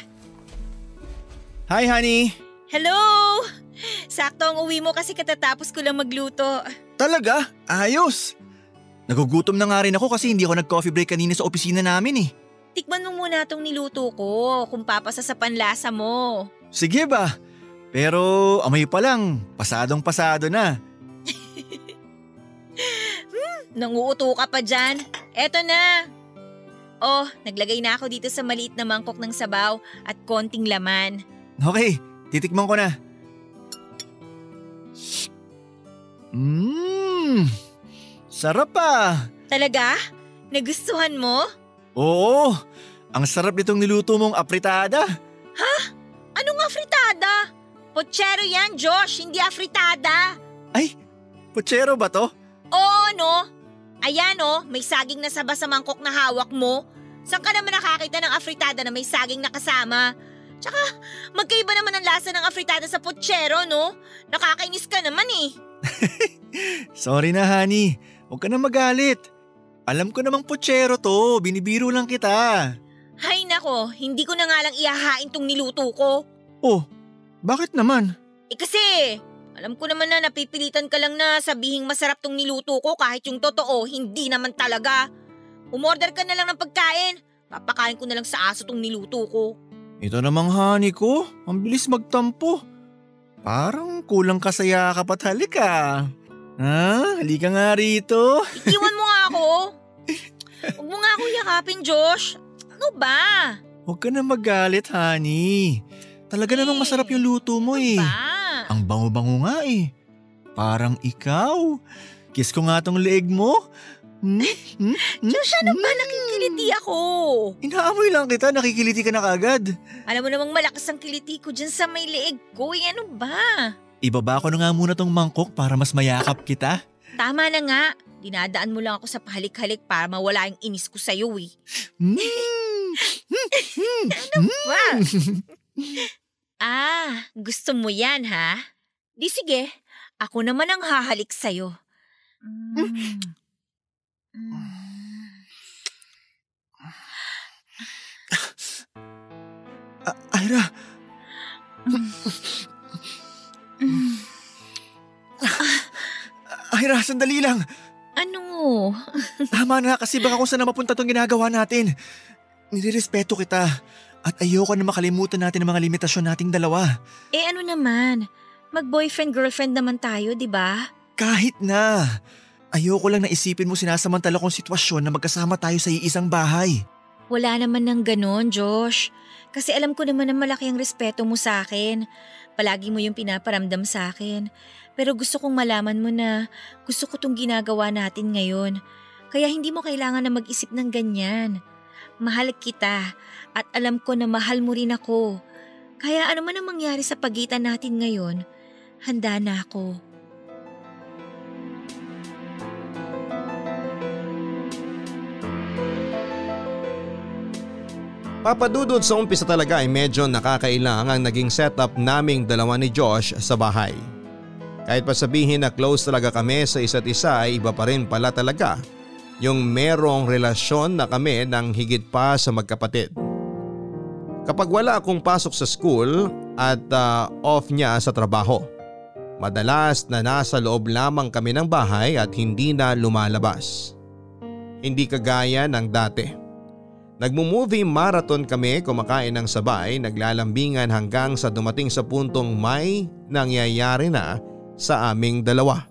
Speaker 1: Hi, honey!
Speaker 6: Hello! Sakto ang uwi mo kasi katatapos ko lang magluto.
Speaker 1: Talaga? Ayos! Nagugutom na nga rin ako kasi hindi ako nag-coffee break kanina sa opisina namin eh.
Speaker 6: Tikman mo muna itong niluto ko kung papasa sa panlasa mo.
Speaker 1: Sige ba? Pero amoy pa lang, pasadong pasado na.
Speaker 6: Nanguuto ka pa dyan? Eto na. Oh, naglagay na ako dito sa maliit na mangkok ng sabaw at konting laman.
Speaker 1: Okay, titikman ko na. Sarap pa.
Speaker 6: Talaga? Nagustuhan mo?
Speaker 1: Oo, ang sarap nitong niluto mong apritada.
Speaker 6: Anong afritada? Pochero yan, Josh, hindi afritada.
Speaker 1: Ay, pochero ba to?
Speaker 6: Oo, no? Ayan, may saging na saba sa mangkok na hawak mo. Saan ka naman nakakita ng afritada na may saging na kasama? Tsaka, magkaiba naman ang lasa ng afritada sa pochero, no? Nakakainis ka naman eh.
Speaker 1: Sorry na, honey. Huwag ka na magalit. Alam ko namang pochero to, binibiro lang kita.
Speaker 6: Hay nako, hindi ko na nga lang ihahain tong niluto ko.
Speaker 1: Oh, bakit naman?
Speaker 6: Kasi, alam ko naman na napipilitan ka lang na sabihing masarap tong niluto ko kahit yung totoo, hindi naman talaga. Umorder ka na lang ng pagkain. Papakain ko na lang sa aso tong niluto ko.
Speaker 1: Ito namang honey ko, ang bilis magtampo. Parang kulang ka sa yakap at halika. Halika nga rito.
Speaker 6: Ikiwan mo nga ako. Huwag mo nga ako yakapin, Josh. Ano ba?
Speaker 1: Huwag ka na magalit, honey. Talaga namang masarap yung luto mo eh.
Speaker 6: Ba?
Speaker 1: Ang bango-bango nga eh. Parang ikaw. Kiss ko nga tong leeg mo.
Speaker 6: Josh, ano ba? Nakikiliti ako.
Speaker 1: Inaamoy lang kita, nakikiliti ka na kagad.
Speaker 6: Alam mo namang malakas ang kiliti ko dyan sa may leeg ko. Ano ba?
Speaker 1: Ibaba ko na nga muna tong mangkok para mas mayakap kita.
Speaker 6: Tama na nga. Dinadaan mo lang ako sa pahalik-halik para mawala yung inis ko sa'yo eh. Ano ba? Gusto mo yan ha? Di sige, ako naman ang hahalik sa'yo.
Speaker 1: Ira. Ira, sandali lang.
Speaker 6: Ano?
Speaker 1: Tama na kasi baka kung saan na mapunta tong ginagawa natin. Nirerespeto kita at ayoko na makalimutan natin ang mga limitasyon nating dalawa.
Speaker 6: Ano naman? Mag-boyfriend-girlfriend naman tayo, di ba?
Speaker 1: Kahit na. Ayoko lang na isipin mo sinasamantala kong sitwasyon na magkasama tayo sa iisang bahay.
Speaker 6: Wala naman ng ganon, Josh. Kasi alam ko naman na malaki ang respeto mo sa akin. Palagi mo yung pinaparamdam sa akin. Pero gusto kong malaman mo na gusto ko tong ginagawa natin ngayon. Kaya hindi mo kailangan na mag-isip ng ganyan. Mahal kita at alam ko na mahal mo rin ako. Kaya ano man ang mangyari sa pagitan natin ngayon, handa na ako.
Speaker 5: Papadudod sa umpisa talaga ay medyo nakakailang ang naging setup naming dalawa ni Josh sa bahay. Kahit pa sabihin na close talaga kami sa isa't isa ay iba pa rin pala talaga yung merong relasyon na kami ng higit pa sa magkapatid. Kapag wala akong pasok sa school at off niya sa trabaho, madalas na nasa loob lamang kami ng bahay at hindi na lumalabas. Hindi kagaya ng dati. Nagmo-movie marathon kami, kumakain ng sabay, naglalambingan hanggang sa dumating sa puntong may nangyayari na sa aming dalawa.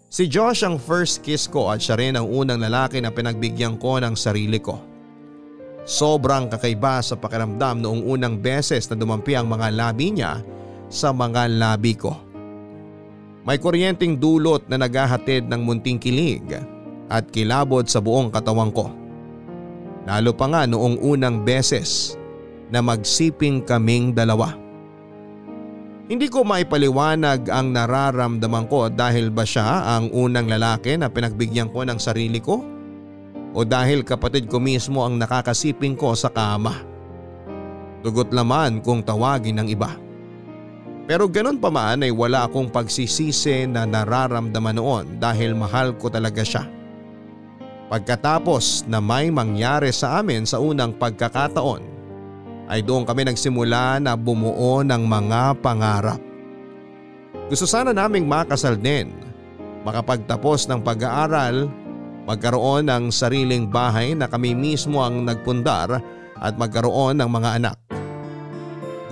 Speaker 5: Si Josh ang first kiss ko at siya rin ang unang lalaki na pinagbigyan ko ng sarili ko. Sobrang kakaiba sa pakiramdam noong unang beses na dumampi ang mga labi niya sa mga labi ko. May kuryenteng dulot na naghahatid ng munting kilig at kilabot sa buong katawan ko. Lalo pa nga noong unang beses na magsiping kaming dalawa. Hindi ko maipaliwanag ang nararamdaman ko dahil ba siya ang unang lalaki na pinagbigyan ko ng sarili ko? O dahil kapatid ko mismo ang nakakasiping ko sa kama? Dugot laman kung tawagin ng iba. Pero ganun pa man ay wala akong pagsisisi na nararamdaman noon dahil mahal ko talaga siya. Pagkatapos na may mangyari sa amin sa unang pagkakataon, ay doon kami nagsimula na bumuo ng mga pangarap. Gusto sana naming makasal din, makapagtapos ng pag-aaral, magkaroon ng sariling bahay na kami mismo ang nagpundar at magkaroon ng mga anak.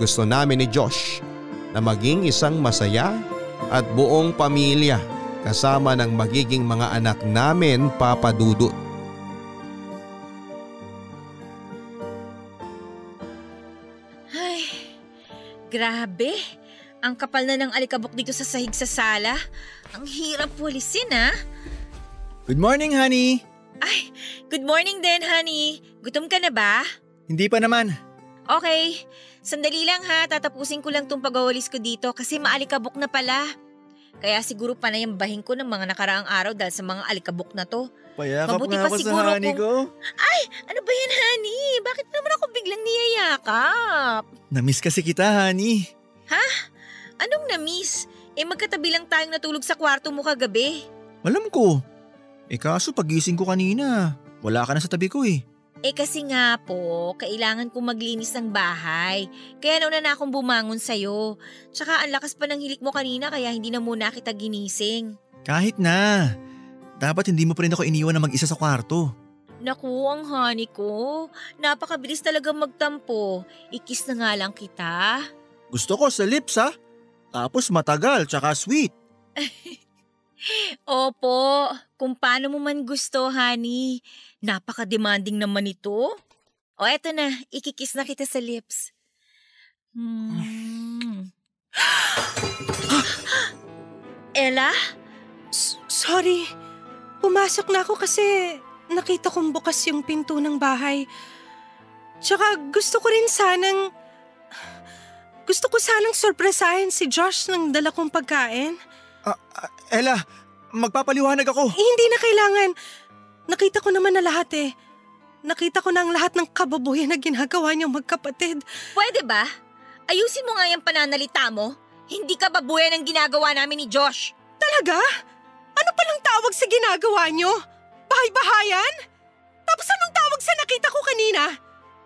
Speaker 5: Gusto namin ni Josh na maging isang masaya at buong pamilya kasama ng magiging mga anak namin, Papa Dudut.
Speaker 6: Ay, grabe. Ang kapal na ng alikabok dito sa sahig sa sala. Ang hirap walisin
Speaker 1: Good morning, honey!
Speaker 6: Ay, good morning din, honey. Gutom ka na ba?
Speaker 1: Hindi pa naman.
Speaker 6: Okay, sandali lang ha. Tatapusin ko lang tong pagwawalis ko dito kasi maalikabok na pala. Kaya siguro panayambahin ko ng mga nakaraang araw dahil sa mga alikabok na to.
Speaker 1: Payakap
Speaker 6: Mabuti
Speaker 1: nga
Speaker 6: pa
Speaker 1: ako
Speaker 6: siguro
Speaker 1: sa honey
Speaker 6: kung-
Speaker 1: ko.
Speaker 6: Ay, ano ba yan, honey? Bakit naman ako biglang niyayakap?
Speaker 1: Namiss kasi kita, honey.
Speaker 6: Anong na-miss? Magkatabi lang tayong natulog sa kwarto mo kagabi.
Speaker 1: Alam ko. Kaso pagising ko kanina, wala ka na sa tabi ko
Speaker 6: Kasi nga po, kailangan kong maglinis ng bahay. Kaya nauna na akong bumangon sa'yo. Tsaka ang lakas pa ng hilik mo kanina kaya hindi na muna kita ginising.
Speaker 1: Kahit na. Dapat hindi mo pa rin ako iniwan na mag-isa sa kwarto.
Speaker 6: Naku, ang honey ko. Napakabilis talaga magtampo. Ikis na nga lang kita.
Speaker 1: Gusto ko sa lips Tapos matagal tsaka sweet.
Speaker 6: Opo, kung paano mo man gusto, honey. Napaka-demanding naman ito. O eto na, ikikis na kita sa lips. Ella?
Speaker 7: Sorry. Pumasok na ako kasi nakita kong bukas yung pinto ng bahay. Tsaka gusto ko sanang sorpresahin si Josh ng dala kong pagkain.
Speaker 1: Ella, magpapaliwanag ako.
Speaker 7: Hindi na kailangan. Nakita ko naman na lahat Nakita ko na ang lahat ng kababuyan na ginagawa niyong magkapatid.
Speaker 6: Pwede ba? Ayusin mo nga yung pananalita mo. Hindi ka babuyan ang ginagawa namin ni Josh.
Speaker 7: Talaga? Ano palang tawag sa ginagawa niyo? Bahay-bahayan? Tapos anong tawag sa nakita ko kanina?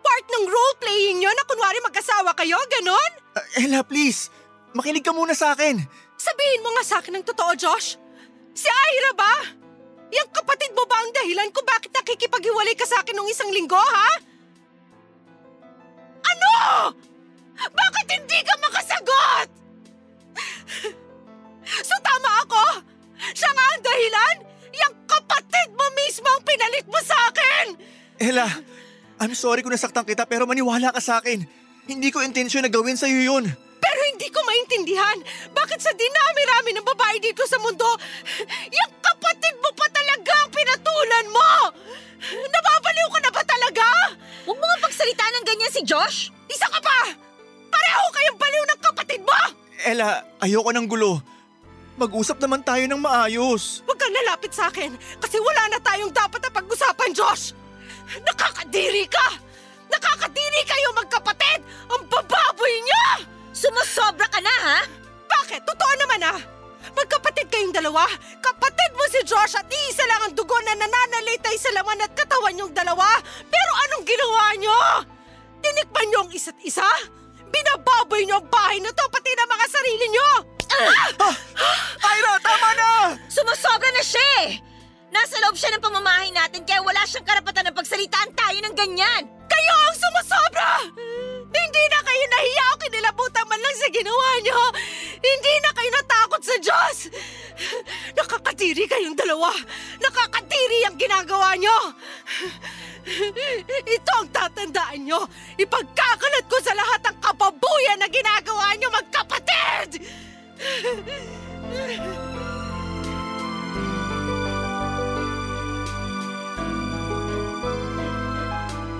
Speaker 7: Part ng role-playing niyo na kunwari magkasawa kayo, ganon?
Speaker 1: Ella, please. Makinig ka muna sa akin.
Speaker 7: Sabihin mo nga sa akin ng totoo, Josh. Si Ira ba? Yang kapatid mo ba ang dahilan kung bakit nakikipaghiwalay ka sa akin nung isang linggo, ha? Ano? Bakit hindi ka makasagot? So tama ako? Siya nga ang dahilan? Yang kapatid mo mismo ang pinalit mo sa akin!
Speaker 1: Ella, I'm sorry kung nasaktan kita pero maniwala ka sa akin. Hindi ko intensyon na gawin sa'yo yun.
Speaker 7: Pero hindi ko maintindihan bakit sa dinami-rami ng babae dito sa mundo, yung kapatid mo pa talaga ang pinatulan mo! Nababaliw ka na ba talaga?
Speaker 6: Huwag mo nga pagsalita ng ganyan si Josh.
Speaker 7: Isa ka pa! Pareho kayong baliw ng kapatid mo!
Speaker 1: Ella, ayoko ng gulo. Mag-usap naman tayo ng maayos.
Speaker 7: Huwag kang lalapit sa akin kasi wala na tayong dapat na pag-usapan, Josh! Nakakadiri ka! Nakakadiri kayo magkapatid! Ang bababoy niyo!
Speaker 6: Sumusobra ka na, ha?
Speaker 7: Bakit? Totoo naman Magkapatid kayong dalawa. Kapatid mo si Josh at iisa lang ang dugo na nananalitay sa laman at katawan niyong dalawa. Pero anong ginawa niyo? Tinikman niyo ang isa't isa? Binababoy niyo ang bahay na to pati na mga sarili niyo!
Speaker 1: Ira, tama na!
Speaker 6: Sumusobra na siya Nasa loob siya ng pamamahay natin kaya wala siyang karapatan na pagsalitaan tayo ng ganyan.
Speaker 7: Kayo ang sumusobra! Hindi na kayo nahiya o kinilabutan man lang sa ginawa niyo. Hindi na kayo natakot sa Diyos. Nakakadiri kayong dalawa. Nakakadiri ang ginagawa niyo. Ito ang tatandaan niyo. Ipagkakalat ko sa lahat ng kababuyan na ginagawa niyo magkapatid.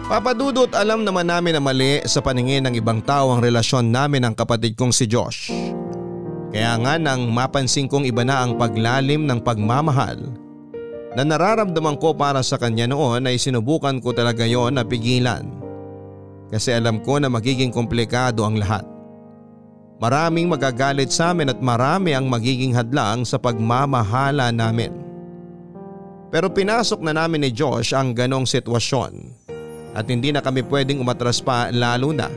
Speaker 5: Papa Dudut, alam naman namin na mali sa paningin ng ibang tao ang relasyon namin ng kapatid kong si Josh. Kaya nga nang mapansin kong iba na ang paglalim ng pagmamahal na nararamdaman ko para sa kanya noon ay sinubukan ko talaga yon na pigilan. Kasi alam ko na magiging komplikado ang lahat. Maraming magagalit sa amin at marami ang magiging hadlang sa pagmamahala namin. Pero pinasok na namin ni Josh ang ganong sitwasyon. At hindi na kami pwedeng umatras pa lalo na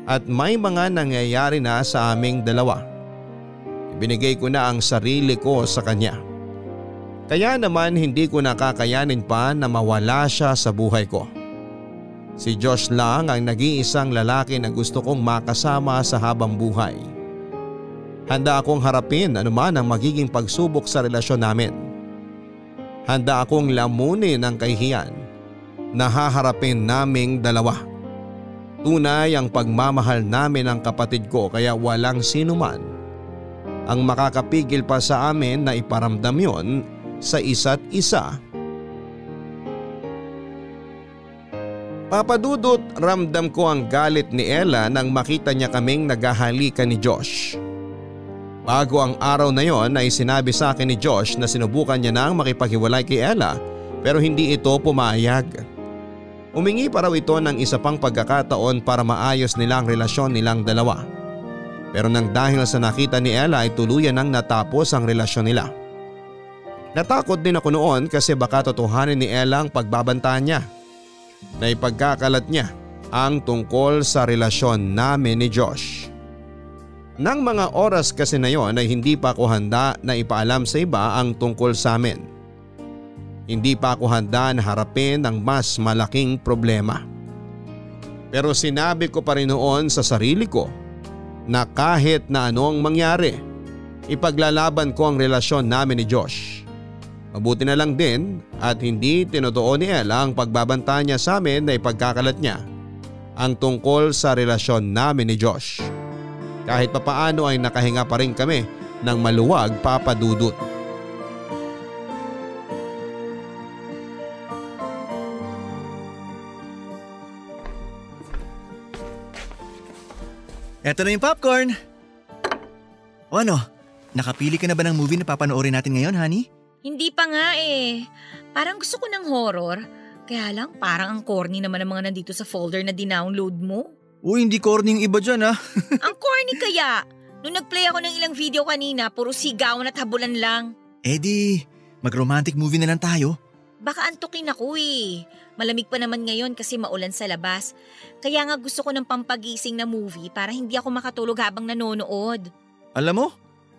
Speaker 5: at may mga nangyayari na sa aming dalawa. Ibinigay ko na ang sarili ko sa kanya. Kaya naman hindi ko nakakayanin pa na mawala siya sa buhay ko. Si Josh lang ang nag-iisang lalaki na gusto kong makasama sa habang buhay. Handa akong harapin anuman ang magiging pagsubok sa relasyon namin. Handa akong lamunin ang kahihiyan na haharapin naming dalawa. Tunay ang pagmamahal namin ng kapatid ko kaya walang sinuman ang makakapigil pa sa amin na iparamdam yon sa isa't isa. Papadudot, ramdam ko ang galit ni Ella nang makita niya kaming naghahalikan ni Josh. Bago ang araw na yon ay sinabi sa akin ni Josh na sinubukan niya nang makipaghiwalay kay Ella pero hindi ito pumayag. Humingi pa raw ito ng isa pang pagkakataon para maayos nila ang relasyon nilang dalawa. Pero nang dahil sa nakita ni Ella ay tuluyan nang natapos ang relasyon nila. Natakot din ako noon kasi baka totohanin ni Ella ang pagbabantaan niya na ipagkakalat niya ang tungkol sa relasyon namin ni Josh. Nang mga oras kasi na yon ay hindi pa ako handa na ipaalam sa iba ang tungkol sa amin. Hindi pa ako handa na harapin ang mas malaking problema. Pero sinabi ko pa rin noon sa sarili ko na kahit na anong mangyari, ipaglalaban ko ang relasyon namin ni Josh. Mabuti na lang din at hindi tinotoo ni Ella ang pagbabanta niya sa amin na ipagkakalat niya ang tungkol sa relasyon namin ni Josh. Kahit papaano ay nakahinga pa rin kami ng maluwag, Papa Dudut.
Speaker 1: Eto na yung popcorn. O ano, nakapili ka na ba ng movie na papanoorin natin ngayon, honey?
Speaker 6: Hindi pa nga eh. Parang gusto ko ng horror. Kaya lang parang ang corny naman ang mga nandito sa folder na dinownload mo.
Speaker 1: Uy, hindi corny yung iba dyan
Speaker 6: Ang corny kaya? Nung nag-play ako ng ilang video kanina, puro sigawan at habulan lang.
Speaker 1: Eh mag-romantic movie na lang tayo.
Speaker 6: Baka antukin ako eh. Malamig pa naman ngayon kasi maulan sa labas. Kaya nga gusto ko ng pampagising na movie para hindi ako makatulog habang nanonood.
Speaker 1: Alam mo,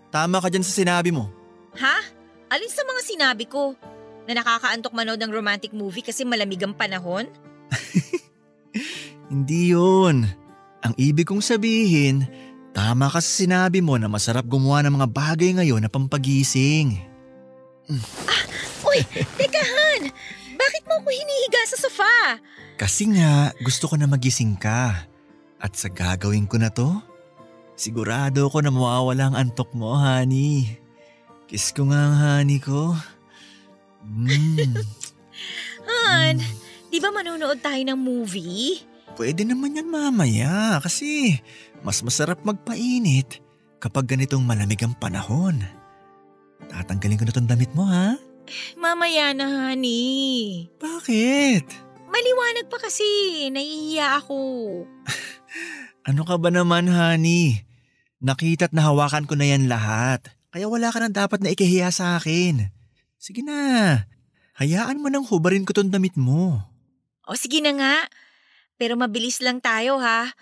Speaker 1: tama ka dyan sa sinabi mo.
Speaker 6: Ha? Alin sa mga sinabi ko? Na nakakaantok manood ng romantic movie kasi malamig ang panahon?
Speaker 1: Hindi yun. Ang ibig kong sabihin, tama ka sa sinabi mo na masarap gumawa ng mga bagay ngayon na pampagising.
Speaker 6: Uy, teka Han! Bakit mo ako hinihiga sa sofa?
Speaker 1: Kasi nga gusto ko na magising ka. At sa gagawin ko na to, sigurado ko na mawawala ang antok mo, honey. Kiss ko nga ang honey ko.
Speaker 6: Han, di ba manonood tayo ng movie?
Speaker 1: Pwede naman yan mamaya kasi mas masarap magpainit kapag ganitong malamig ang panahon. Tatanggalin ko na tong damit mo, ha?
Speaker 6: Mamaya na, honey.
Speaker 1: Bakit?
Speaker 6: Maliwanag pa kasi. Nahihiya ako.
Speaker 1: Ano ka ba naman, honey? Nakita't nahawakan ko na yan lahat. Kaya wala ka nang dapat na ikahiya sa akin. Sige na. Hayaan mo nang hubarin ko tong damit mo.
Speaker 6: O sige na nga. Pero mabilis lang tayo ha.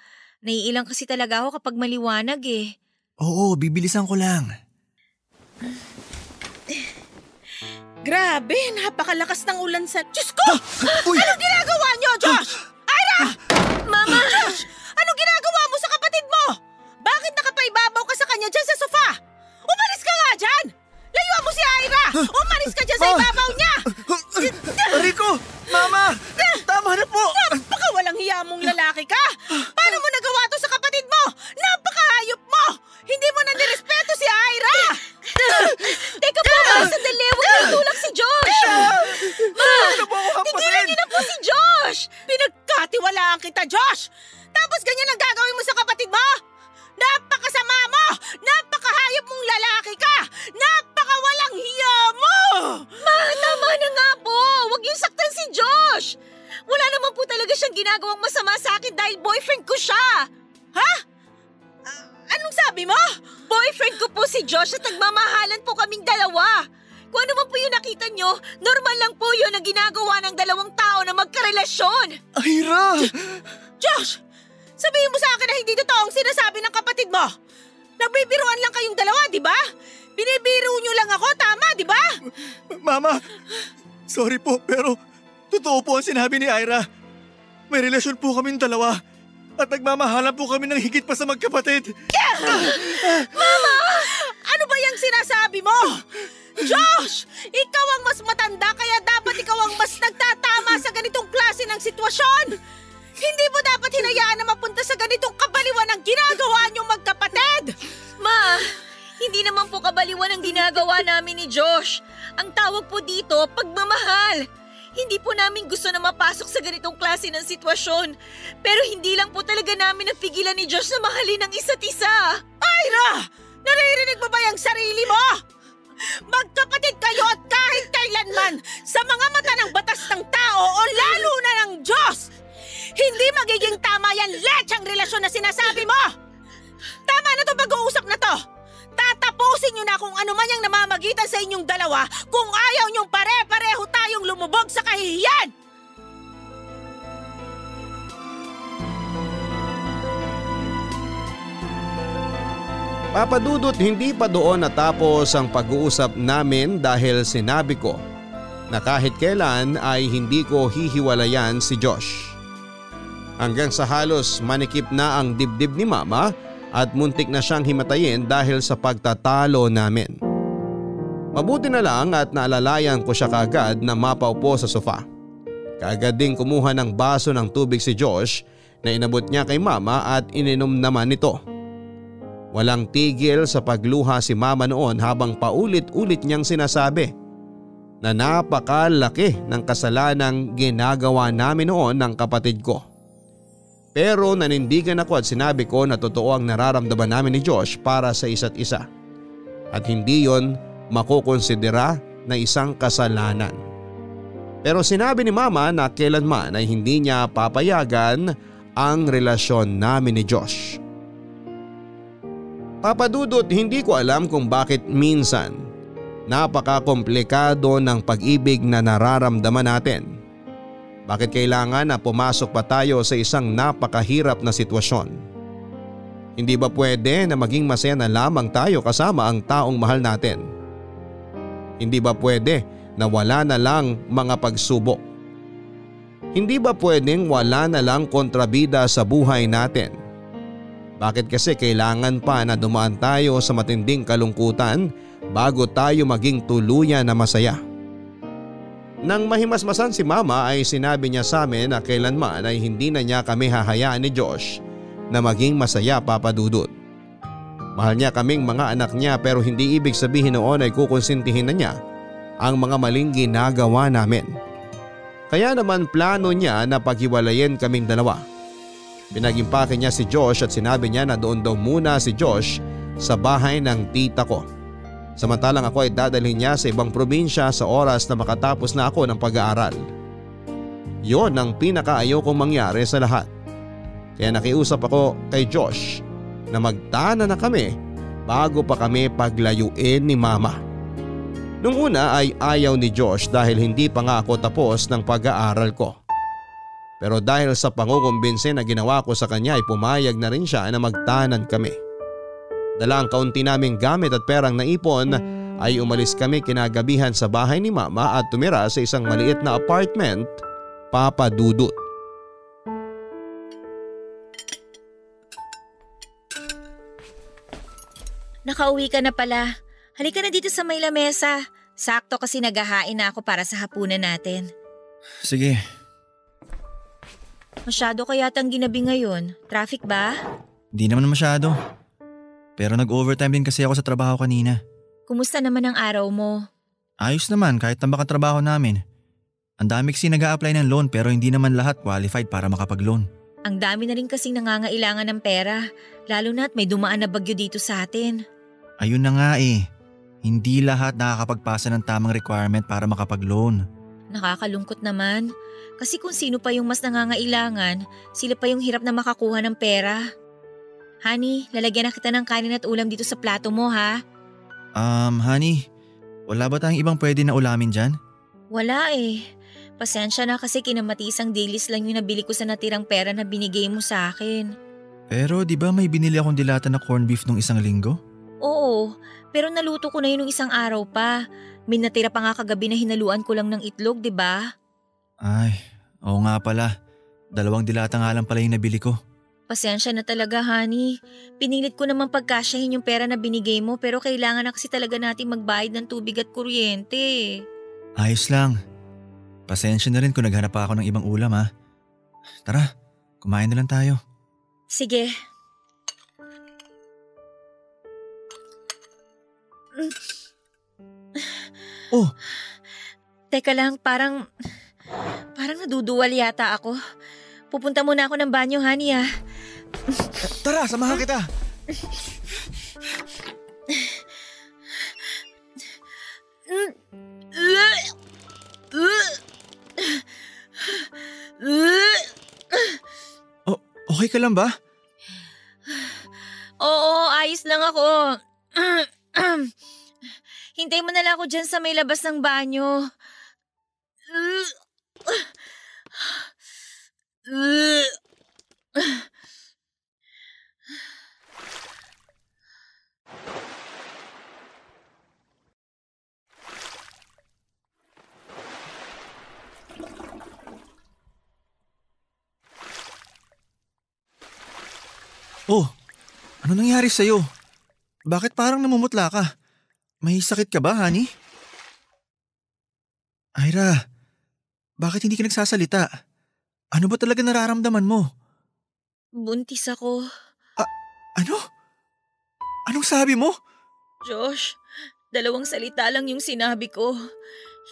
Speaker 6: Naiilang kasi talaga ako kapag maliwanag eh.
Speaker 1: Oo, bibilisan ko lang.
Speaker 7: Grabe, napakalakas ng ulan sa... Diyos ko!
Speaker 1: Uy!
Speaker 7: Anong ginagawa niyo, Josh? Ira!
Speaker 6: Mama!
Speaker 7: Josh! Anong ginagawa mo sa kapatid mo? Bakit nakapaibabaw ka sa kanya dyan sa sofa? Umalis ka nga dyan! Layuan mo si Ira! Umalis ka dyan sa ibabaw niya!
Speaker 1: Rico! Mama! Tama na po!
Speaker 7: Napakawalang hiya mong lalaki ka! Paano mo nagawa to sa kapatid mo? Napakahayop mo! Hindi mo na nirespeto si Ira!
Speaker 6: Teka po, ma! Sandali! Huwag nang tulak si Josh! Ma! Tigilan niyo na po si Josh!
Speaker 7: Pinagkatiwalaan kita, Josh! Tapos ganyan ang gagawin mo sa kapatid mo? Napakasama mo! Napakahayop mong lalaki ka! Napakawalang hiya mo!
Speaker 6: Ma! Tama na nga po! Huwag niyong saktan si Josh! Wala naman po talaga siyang ginagawang masama sa akin dahil boyfriend ko siya!
Speaker 7: Ha? Anong sabi mo?
Speaker 6: Boyfriend ko po si Josh at nagmamahalan po kaming dalawa. Kung ano man po yung nakita nyo, normal lang po yun ang ginagawa ng dalawang tao na magkarelasyon.
Speaker 1: Ira!
Speaker 7: Josh! Sabihin mo sa akin na hindi totoo ang sinasabi ng kapatid mo. Nagbibiruan lang kayong dalawa, di ba? Binibiro nyo lang ako, tama, di ba?
Speaker 1: Mama! Sorry po, pero totoo po ang sinabi ni Ira. May relasyon po kaming dalawa at nagmamahalan po kami ng higit pa sa magkapatid.
Speaker 6: Mama!
Speaker 8: ang sinasabi mo? Josh! Ikaw ang mas matanda kaya dapat ikaw ang mas nagtatama sa ganitong klase ng sitwasyon! Hindi mo dapat hinayaan na mapunta sa ganitong kabaliwan ang ginagawa niyong magkapatid!
Speaker 6: Ma, hindi naman po kabaliwan ang ginagawa namin ni Josh. Ang tawag po dito, pagmamahal. Hindi po namin gusto na mapasok sa ganitong klase ng sitwasyon. Pero hindi lang po talaga namin napigilan ni Josh na mahalin ang isa't isa.
Speaker 8: Ira! Naririnig mo ba yung sarili mo? Magkapatid kayo at kahit kailanman sa mga mata ng batas ng tao o lalo na ng Diyos, hindi magiging tama yan lechang relasyon na sinasabi mo! Tama na to pag-uusap na to! Tatapusin nyo na kung ano man yung namamagitan sa inyong dalawa kung ayaw nyong pare-pareho tayong lumubog sa kahihiyan!
Speaker 5: Papa Dudut, hindi pa doon natapos ang pag-uusap namin dahil sinabi ko na kahit kailan ay hindi ko hihiwalayan si Josh. Hanggang sa halos manikip na ang dibdib ni Mama at muntik na siyang himatayin dahil sa pagtatalo namin. Mabuti na lang at naalalayan ko siya kaagad na mapaupo sa sofa. Kaagad ding kumuha ng baso ng tubig si Josh na inabot niya kay Mama at ininom naman nito. Walang tigil sa pagluha si Mama noon habang paulit-ulit niyang sinasabi na napakalaki ng kasalanang ginagawa namin noon ng kapatid ko. Pero nanindigan ako at sinabi ko na totoo ang nararamdaman namin ni Josh para sa isa't isa. At hindi yon makukonsidera na isang kasalanan. Pero sinabi ni Mama na kailanman ay hindi niya papayagan ang relasyon namin ni Josh. Papa Dudut, hindi ko alam kung bakit minsan napaka-komplikado ng pag-ibig na nararamdaman natin. Bakit kailangan na pumasok pa tayo sa isang napakahirap na sitwasyon? Hindi ba pwede na maging masaya na lamang tayo kasama ang taong mahal natin? Hindi ba pwede na wala na lang mga pagsubok? Hindi ba pwedeng wala na lang kontrabida sa buhay natin? Bakit kasi kailangan pa na dumaan tayo sa matinding kalungkutan bago tayo maging tuluyan na masaya? Nang mahimasmasan si Mama ay sinabi niya sa amin na kailanman ay hindi na niya kami hahayaan ni Josh na maging masaya, Papa Dudut. Mahal niya kaming mga anak niya pero hindi ibig sabihin noon ay kukonsintihin na niya ang mga maling ginagawa namin. Kaya naman plano niya na paghiwalayin kaming dalawa. Pinagimpake niya si Josh at sinabi niya na doon daw muna si Josh sa bahay ng tita ko. Samantalang ako ay dadalhin niya sa ibang probinsya sa oras na makatapos na ako ng pag-aaral. Yon ang pinakaayaw kong mangyari sa lahat. Kaya nakiusap ako kay Josh na magtana na kami bago pa kami paglayuin ni Mama. Nung una ay ayaw ni Josh dahil hindi pa nga ako tapos ng pag-aaral ko. Pero dahil sa pangukumbinse na ginawa ko sa kanya ay pumayag na rin siya na magtanan kami. Dala ang kaunti naming gamit at perang naipon ay umalis kami kinagabihan sa bahay ni Mama at tumira sa isang maliit na apartment, Papa Dudut.
Speaker 6: Nakauwi ka na pala. Halika na dito sa may lamesa. Sakto kasi naghahain na ako para sa hapunan natin.
Speaker 1: Sige.
Speaker 6: Masyado kayatang ginabi ngayon. Traffic ba?
Speaker 1: Di naman masyado. Pero nag-overtime din kasi ako sa trabaho kanina.
Speaker 6: Kumusta naman ang araw mo?
Speaker 1: Ayos naman kahit tambak ang trabaho namin. Ang dami kasi nag-a-apply ng loan pero hindi naman lahat qualified para makapag-loan.
Speaker 6: Ang dami na rin kasing nangangailangan ng pera. Lalo na't may dumaan na bagyo dito sa atin.
Speaker 1: Ayun na nga eh. Hindi lahat nakakapagpasa ng tamang requirement para makapag-loan.
Speaker 6: Nakakalungkot naman. Kasi kung sino pa yung mas nangangailangan, sila pa yung hirap na makakuha ng pera. Honey, lalagyan na kita ng kanin at ulam dito sa plato mo ha?
Speaker 1: Honey, wala ba tayong ibang pwede na ulamin dyan?
Speaker 6: Wala eh. Pasensya na kasi kinamatisang dailies lang yung nabili ko sa natirang pera na binigay mo sa akin.
Speaker 1: Pero di ba may binili akong dilata na corned beef nung isang linggo?
Speaker 6: Oo, pero naluto ko na yun nung isang araw pa. May natira pa nga kagabi na hinaluan ko lang ng itlog, di ba?
Speaker 1: Ay, oo nga pala. 2 dilata nga lang pala yung nabili ko.
Speaker 6: Pasensya na talaga, honey. Pinilit ko naman pagkasyahin yung pera na binigay mo pero kailangan na kasi talaga natin magbayad ng tubig at kuryente.
Speaker 1: Ayos lang. Pasensya na rin kung naghanap pa ako ng ibang ulam ha. Tara, kumain na lang tayo.
Speaker 6: Sige.
Speaker 1: Oh,
Speaker 6: Teka lang, parang naduduwal yata ako. Pupunta muna ako ng banyo, honey ah.
Speaker 1: tara, samahan kita. Oh, okay ka lang ba?
Speaker 6: Oo, ayos lang ako. Hintay mo na lang ako dyan sa may labas ng banyo.
Speaker 1: Oh, ano nangyari sa'yo? Bakit parang namumutla ka? May sakit ka ba, honey? Ira, bakit hindi ka nagsasalita? Ano ba talaga nararamdaman mo?
Speaker 6: Buntis ako.
Speaker 1: Ano? Anong sabi mo?
Speaker 6: Josh, 2 salita lang yung sinabi ko.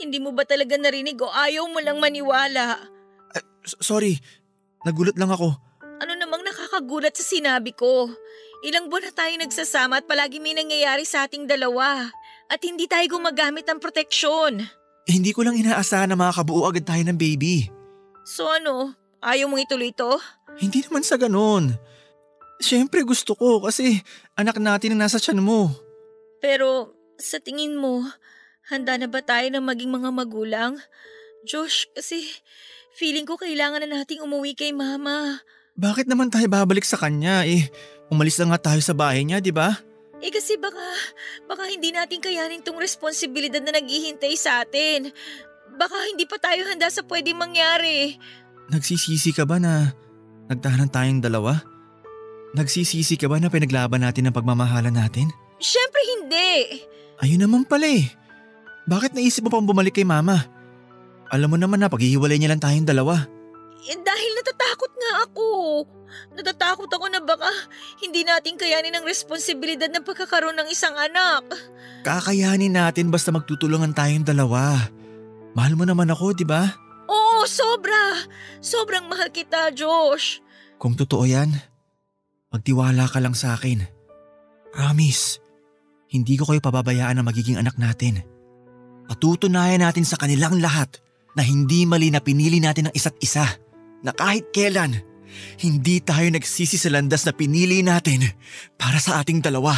Speaker 6: Hindi mo ba talaga narinig o ayaw mo lang maniwala?
Speaker 1: Sorry, nagulat lang ako.
Speaker 6: Ano namang nakakagulat sa sinabi ko? Ilang buwan na tayo nagsasama at palagi may nangyayari sa ating dalawa. At hindi tayo gumagamit ng proteksyon.
Speaker 1: Hindi ko lang inaasahan na makakabuo agad tayo ng baby.
Speaker 6: So ano, ayaw mong ituloy to?
Speaker 1: Hindi naman sa ganun. Siyempre gusto ko kasi anak natin ang nasa tiyan mo.
Speaker 6: Pero sa tingin mo, handa na ba tayo na maging mga magulang? Josh, kasi feeling ko kailangan na nating umuwi kay mama.
Speaker 1: Bakit naman tayo babalik sa kanya umalis na nga tayo sa bahay niya, di ba?
Speaker 6: Kasi baka hindi natin kayanin tong responsibilidad na naghihintay sa atin. Baka hindi pa tayo handa sa pwedeng mangyari.
Speaker 1: Nagsisisi ka ba na nagtahanan tayong dalawa? Nagsisisi ka ba na pinaglaban natin ang pagmamahalan natin?
Speaker 6: Siyempre hindi.
Speaker 1: Ayun naman pala Bakit naisip mo pang bumalik kay mama? Alam mo naman na paghihiwalay niya lang tayong dalawa.
Speaker 6: Dahil natatakot nga ako. Natatakot ako na baka hindi natin kayanin ang responsibilidad ng pagkakaroon ng isang anak.
Speaker 1: Kakayanin natin basta magtutulungan tayong dalawa. Mahal mo naman ako, di ba?
Speaker 6: Oo, sobra. Sobrang mahal kita, Josh.
Speaker 1: Kung totoo yan, magtiwala ka lang sa akin. Promise, hindi ko kayo pababayaan na magiging anak natin. Patutunayan natin sa kanilang lahat na hindi mali na pinili natin ang isa't isa. Na kahit kailan, hindi tayo nagsisi sa landas na pinili natin para sa ating dalawa.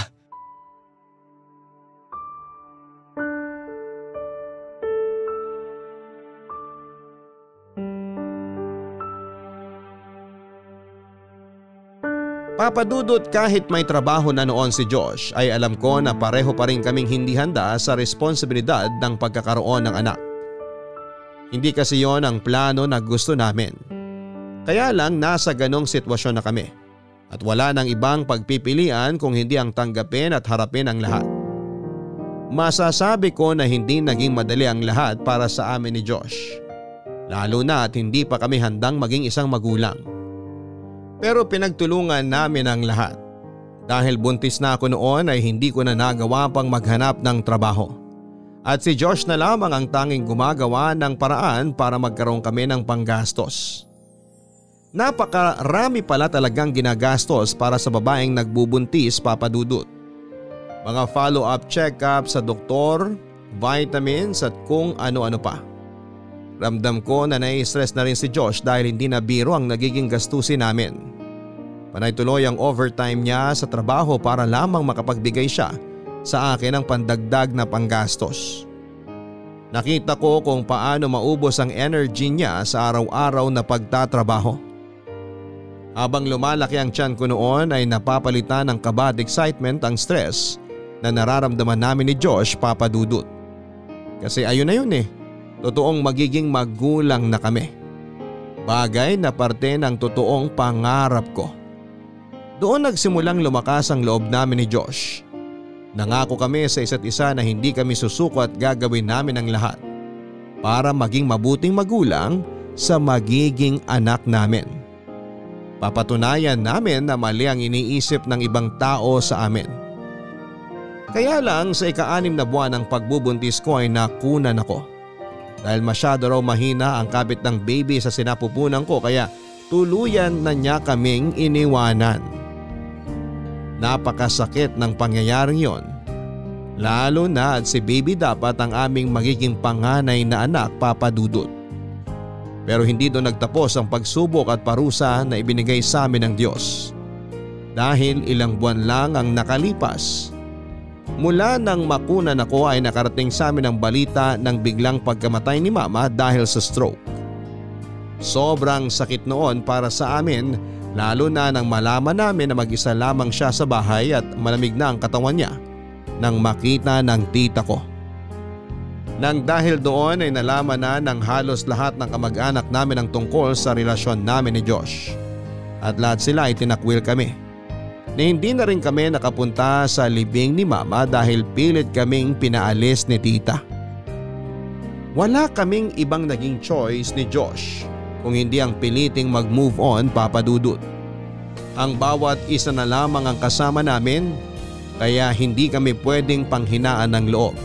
Speaker 5: Papa Dudut, kahit may trabaho na noon si Josh ay alam ko na pareho pa rin kaming hindi handa sa responsibilidad ng pagkakaroon ng anak. Hindi kasi yon ang plano na gusto namin. Kaya lang nasa ganong sitwasyon na kami at wala nang ibang pagpipilian kung hindi ang tanggapin at harapin ang lahat. Masasabi ko na hindi naging madali ang lahat para sa amin ni Josh. Lalo na at hindi pa kami handang maging isang magulang. Pero pinagtulungan namin ang lahat. Dahil buntis na ako noon ay hindi ko na nagawa pang maghanap ng trabaho. At si Josh na lamang ang tanging gumagawa ng paraan para magkaroon kami ng panggastos. Napakarami pala talagang ginagastos para sa babaeng nagbubuntis, Papa Dudut. Mga follow-up check-up sa doktor, vitamins at kung ano-ano pa. Ramdam ko na nai-stress na rin si Josh dahil hindi na biro ang nagiging gastusin namin. Panay tuloy ang overtime niya sa trabaho para lamang makapagbigay siya sa akin ng pandagdag na panggastos. Nakita ko kung paano maubos ang energy niya sa araw-araw na pagtatrabaho. Habang lumalaki ang tiyan ko noon ay napapalitan ng kaba at excitement ang stress na nararamdaman namin ni Josh, Papa Dudut. Kasi ayun na yun totoong magiging magulang na kami. Bagay na parte ng totoong pangarap ko Doon nagsimulang lumakas ang loob namin ni Josh. Nangako kami sa isa't isa na hindi kami susuko at gagawin namin ang lahat para maging mabuting magulang sa magiging anak namin. Papatunayan namin na mali ang iniisip ng ibang tao sa amin. Kaya lang sa ika-6 na buwan ng pagbubuntis ko ay nakunan ako. Dahil masyado raw mahina ang kabit ng baby sa sinapupunan ko kaya tuluyan na niya kaming iniwanan. Napakasakit ng pangyayaring yon. Lalo na at si baby dapat ang aming magiging panganay na anak, Papa Dudut. Pero hindi doon nagtapos ang pagsubok at parusa na ibinigay sa amin ng Diyos. Dahil ilang buwan lang ang nakalipas. Mula nang makunan ako ay nakarating sa amin ang balita ng biglang pagkamatay ni Mama dahil sa stroke. Sobrang sakit noon para sa amin, lalo na nang malaman namin na mag-isa lamang siya sa bahay at malamig na ang katawan niya nang makita ng tita ko. Nang dahil doon ay nalaman na ng halos lahat ng kamag-anak namin ang tungkol sa relasyon namin ni Josh. At lahat sila ay tinakwil kami. Na hindi na rin kami nakapunta sa libing ni Mama dahil pilit kaming pinaalis ni tita. Wala kaming ibang naging choice ni Josh kung hindi ang piliting mag-move on, Papa Dudut. Ang bawat isa na lamang ang kasama namin kaya hindi kami pwedeng panghinaan ng loob.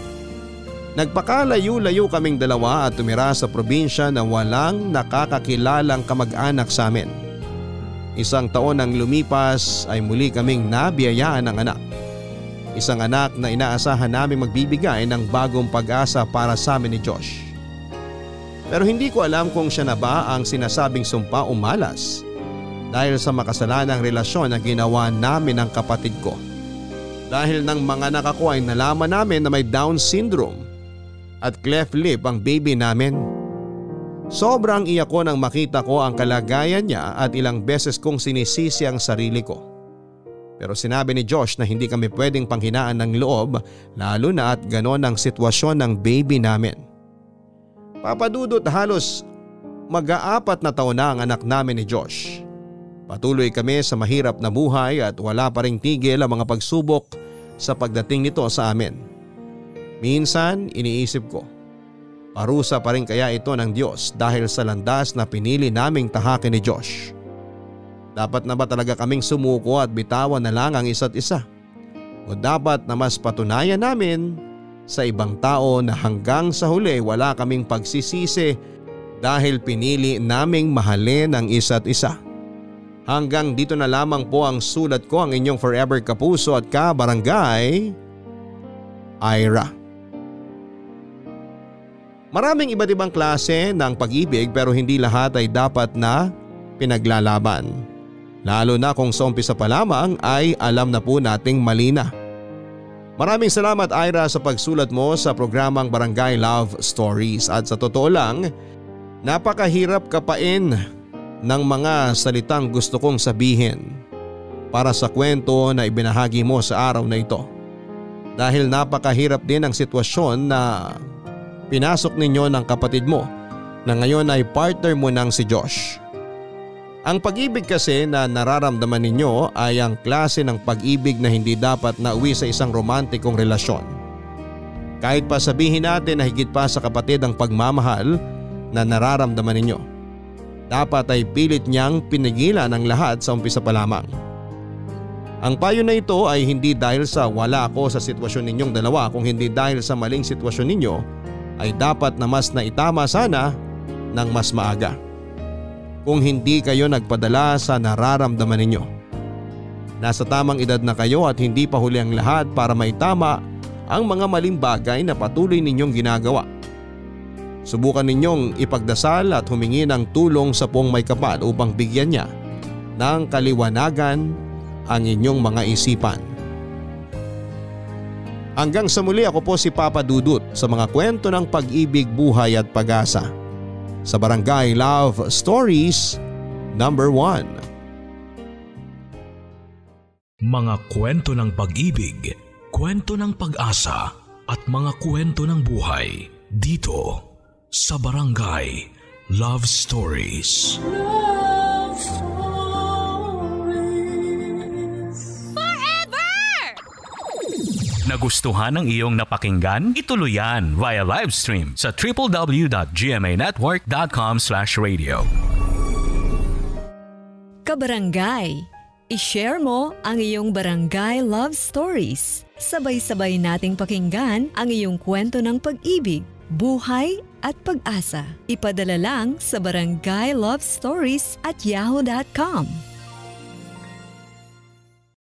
Speaker 5: Nagpakalayo-layo kaming dalawa at tumira sa probinsya na walang nakakakilalang kamag-anak sa amin. Isang taon nang lumipas ay muli kaming nabiyayaan ng anak. Isang anak na inaasahan naming magbibigay ng bagong pag-asa para sa amin ni Josh. Pero hindi ko alam kung siya na ba ang sinasabing sumpa o malas dahil sa makasalanang relasyon na ginawa namin ng kapatid ko. Dahil nang mga anak ako ay nalaman namin na may Down syndrome at cleft lip ang baby namin. Sobrang iyak ko nang makita ko ang kalagayan niya at ilang beses kong sinisisi ang sarili ko. Pero sinabi ni Josh na hindi kami pwedeng panghinaan ng loob lalo na at ganon ang sitwasyon ng baby namin. Papa Dudut, halos mag-4 na taon na ang anak namin ni Josh. Patuloy kami sa mahirap na buhay at wala pa ring tigil ang mga pagsubok sa pagdating nito sa amin. Minsan iniisip ko, parusa pa rin kaya ito ng Diyos dahil sa landas na pinili naming tahakin ni Josh? Dapat na ba talaga kaming sumuko at bitawan na lang ang isa't isa? O dapat na mas patunayan namin sa ibang tao na hanggang sa huli wala kaming pagsisisi dahil pinili naming mahalin ang isa't isa? Hanggang dito na lamang po ang sulat ko, ang inyong forever kapuso at kabarangay, Ira. Maraming iba't ibang klase ng pag-ibig pero hindi lahat ay dapat na pinaglalaban. Lalo na kung sa umpisa pa lamang ay alam na po nating mali na. Maraming salamat, Ira, sa pagsulat mo sa programang Barangay Love Stories at sa totoo lang, napakahirap kapain ng mga salitang gusto kong sabihin para sa kwento na ibinahagi mo sa araw na ito. Dahil napakahirap din ang sitwasyon na pinasok ninyo ng kapatid mo na ngayon ay partner mo ng si Josh. Ang pag-ibig kasi na nararamdaman ninyo ay ang klase ng pag-ibig na hindi dapat nauwi sa isang romantikong relasyon. Kahit pa sabihin natin na higit pa sa kapatid ang pagmamahal na nararamdaman ninyo, dapat ay pilit niyang pinigilan ang lahat sa umpisa pa lamang. Ang payo na ito ay hindi dahil sa wala ako sa sitwasyon ninyong dalawa, kung hindi dahil sa maling sitwasyon ninyo ay dapat na mas naitama sana ng mas maaga. Kung hindi kayo nagpadala sa nararamdaman ninyo. Nasa tamang edad na kayo at hindi pa huli ang lahat para maitama ang mga maling bagay na patuloy ninyong ginagawa. Subukan ninyong ipagdasal at humingi ng tulong sa Poong May Kapal upang bigyan niya ng kaliwanagan ang inyong mga isipan. Hanggang sa muli, ako po si Papa Dudut sa mga kwento ng pag-ibig, buhay at pag-asa sa Barangay Love Stories number 1.
Speaker 3: Mga kwento ng pag-ibig, kwento ng pag-asa at mga kwento ng buhay dito sa Barangay Love Stories.
Speaker 4: Love Stories.
Speaker 3: Nagustuhan ng iyong napakinggan? Ituloy yan via live stream sa www.gmanetwork.com/radio.
Speaker 9: Kabarangay, i-share mo ang iyong barangay love stories. Sabay-sabay nating pakinggan ang iyong kwento ng pag-ibig, buhay at pag-asa. Ipadala lang sa barangaylovestories@yahoo.com.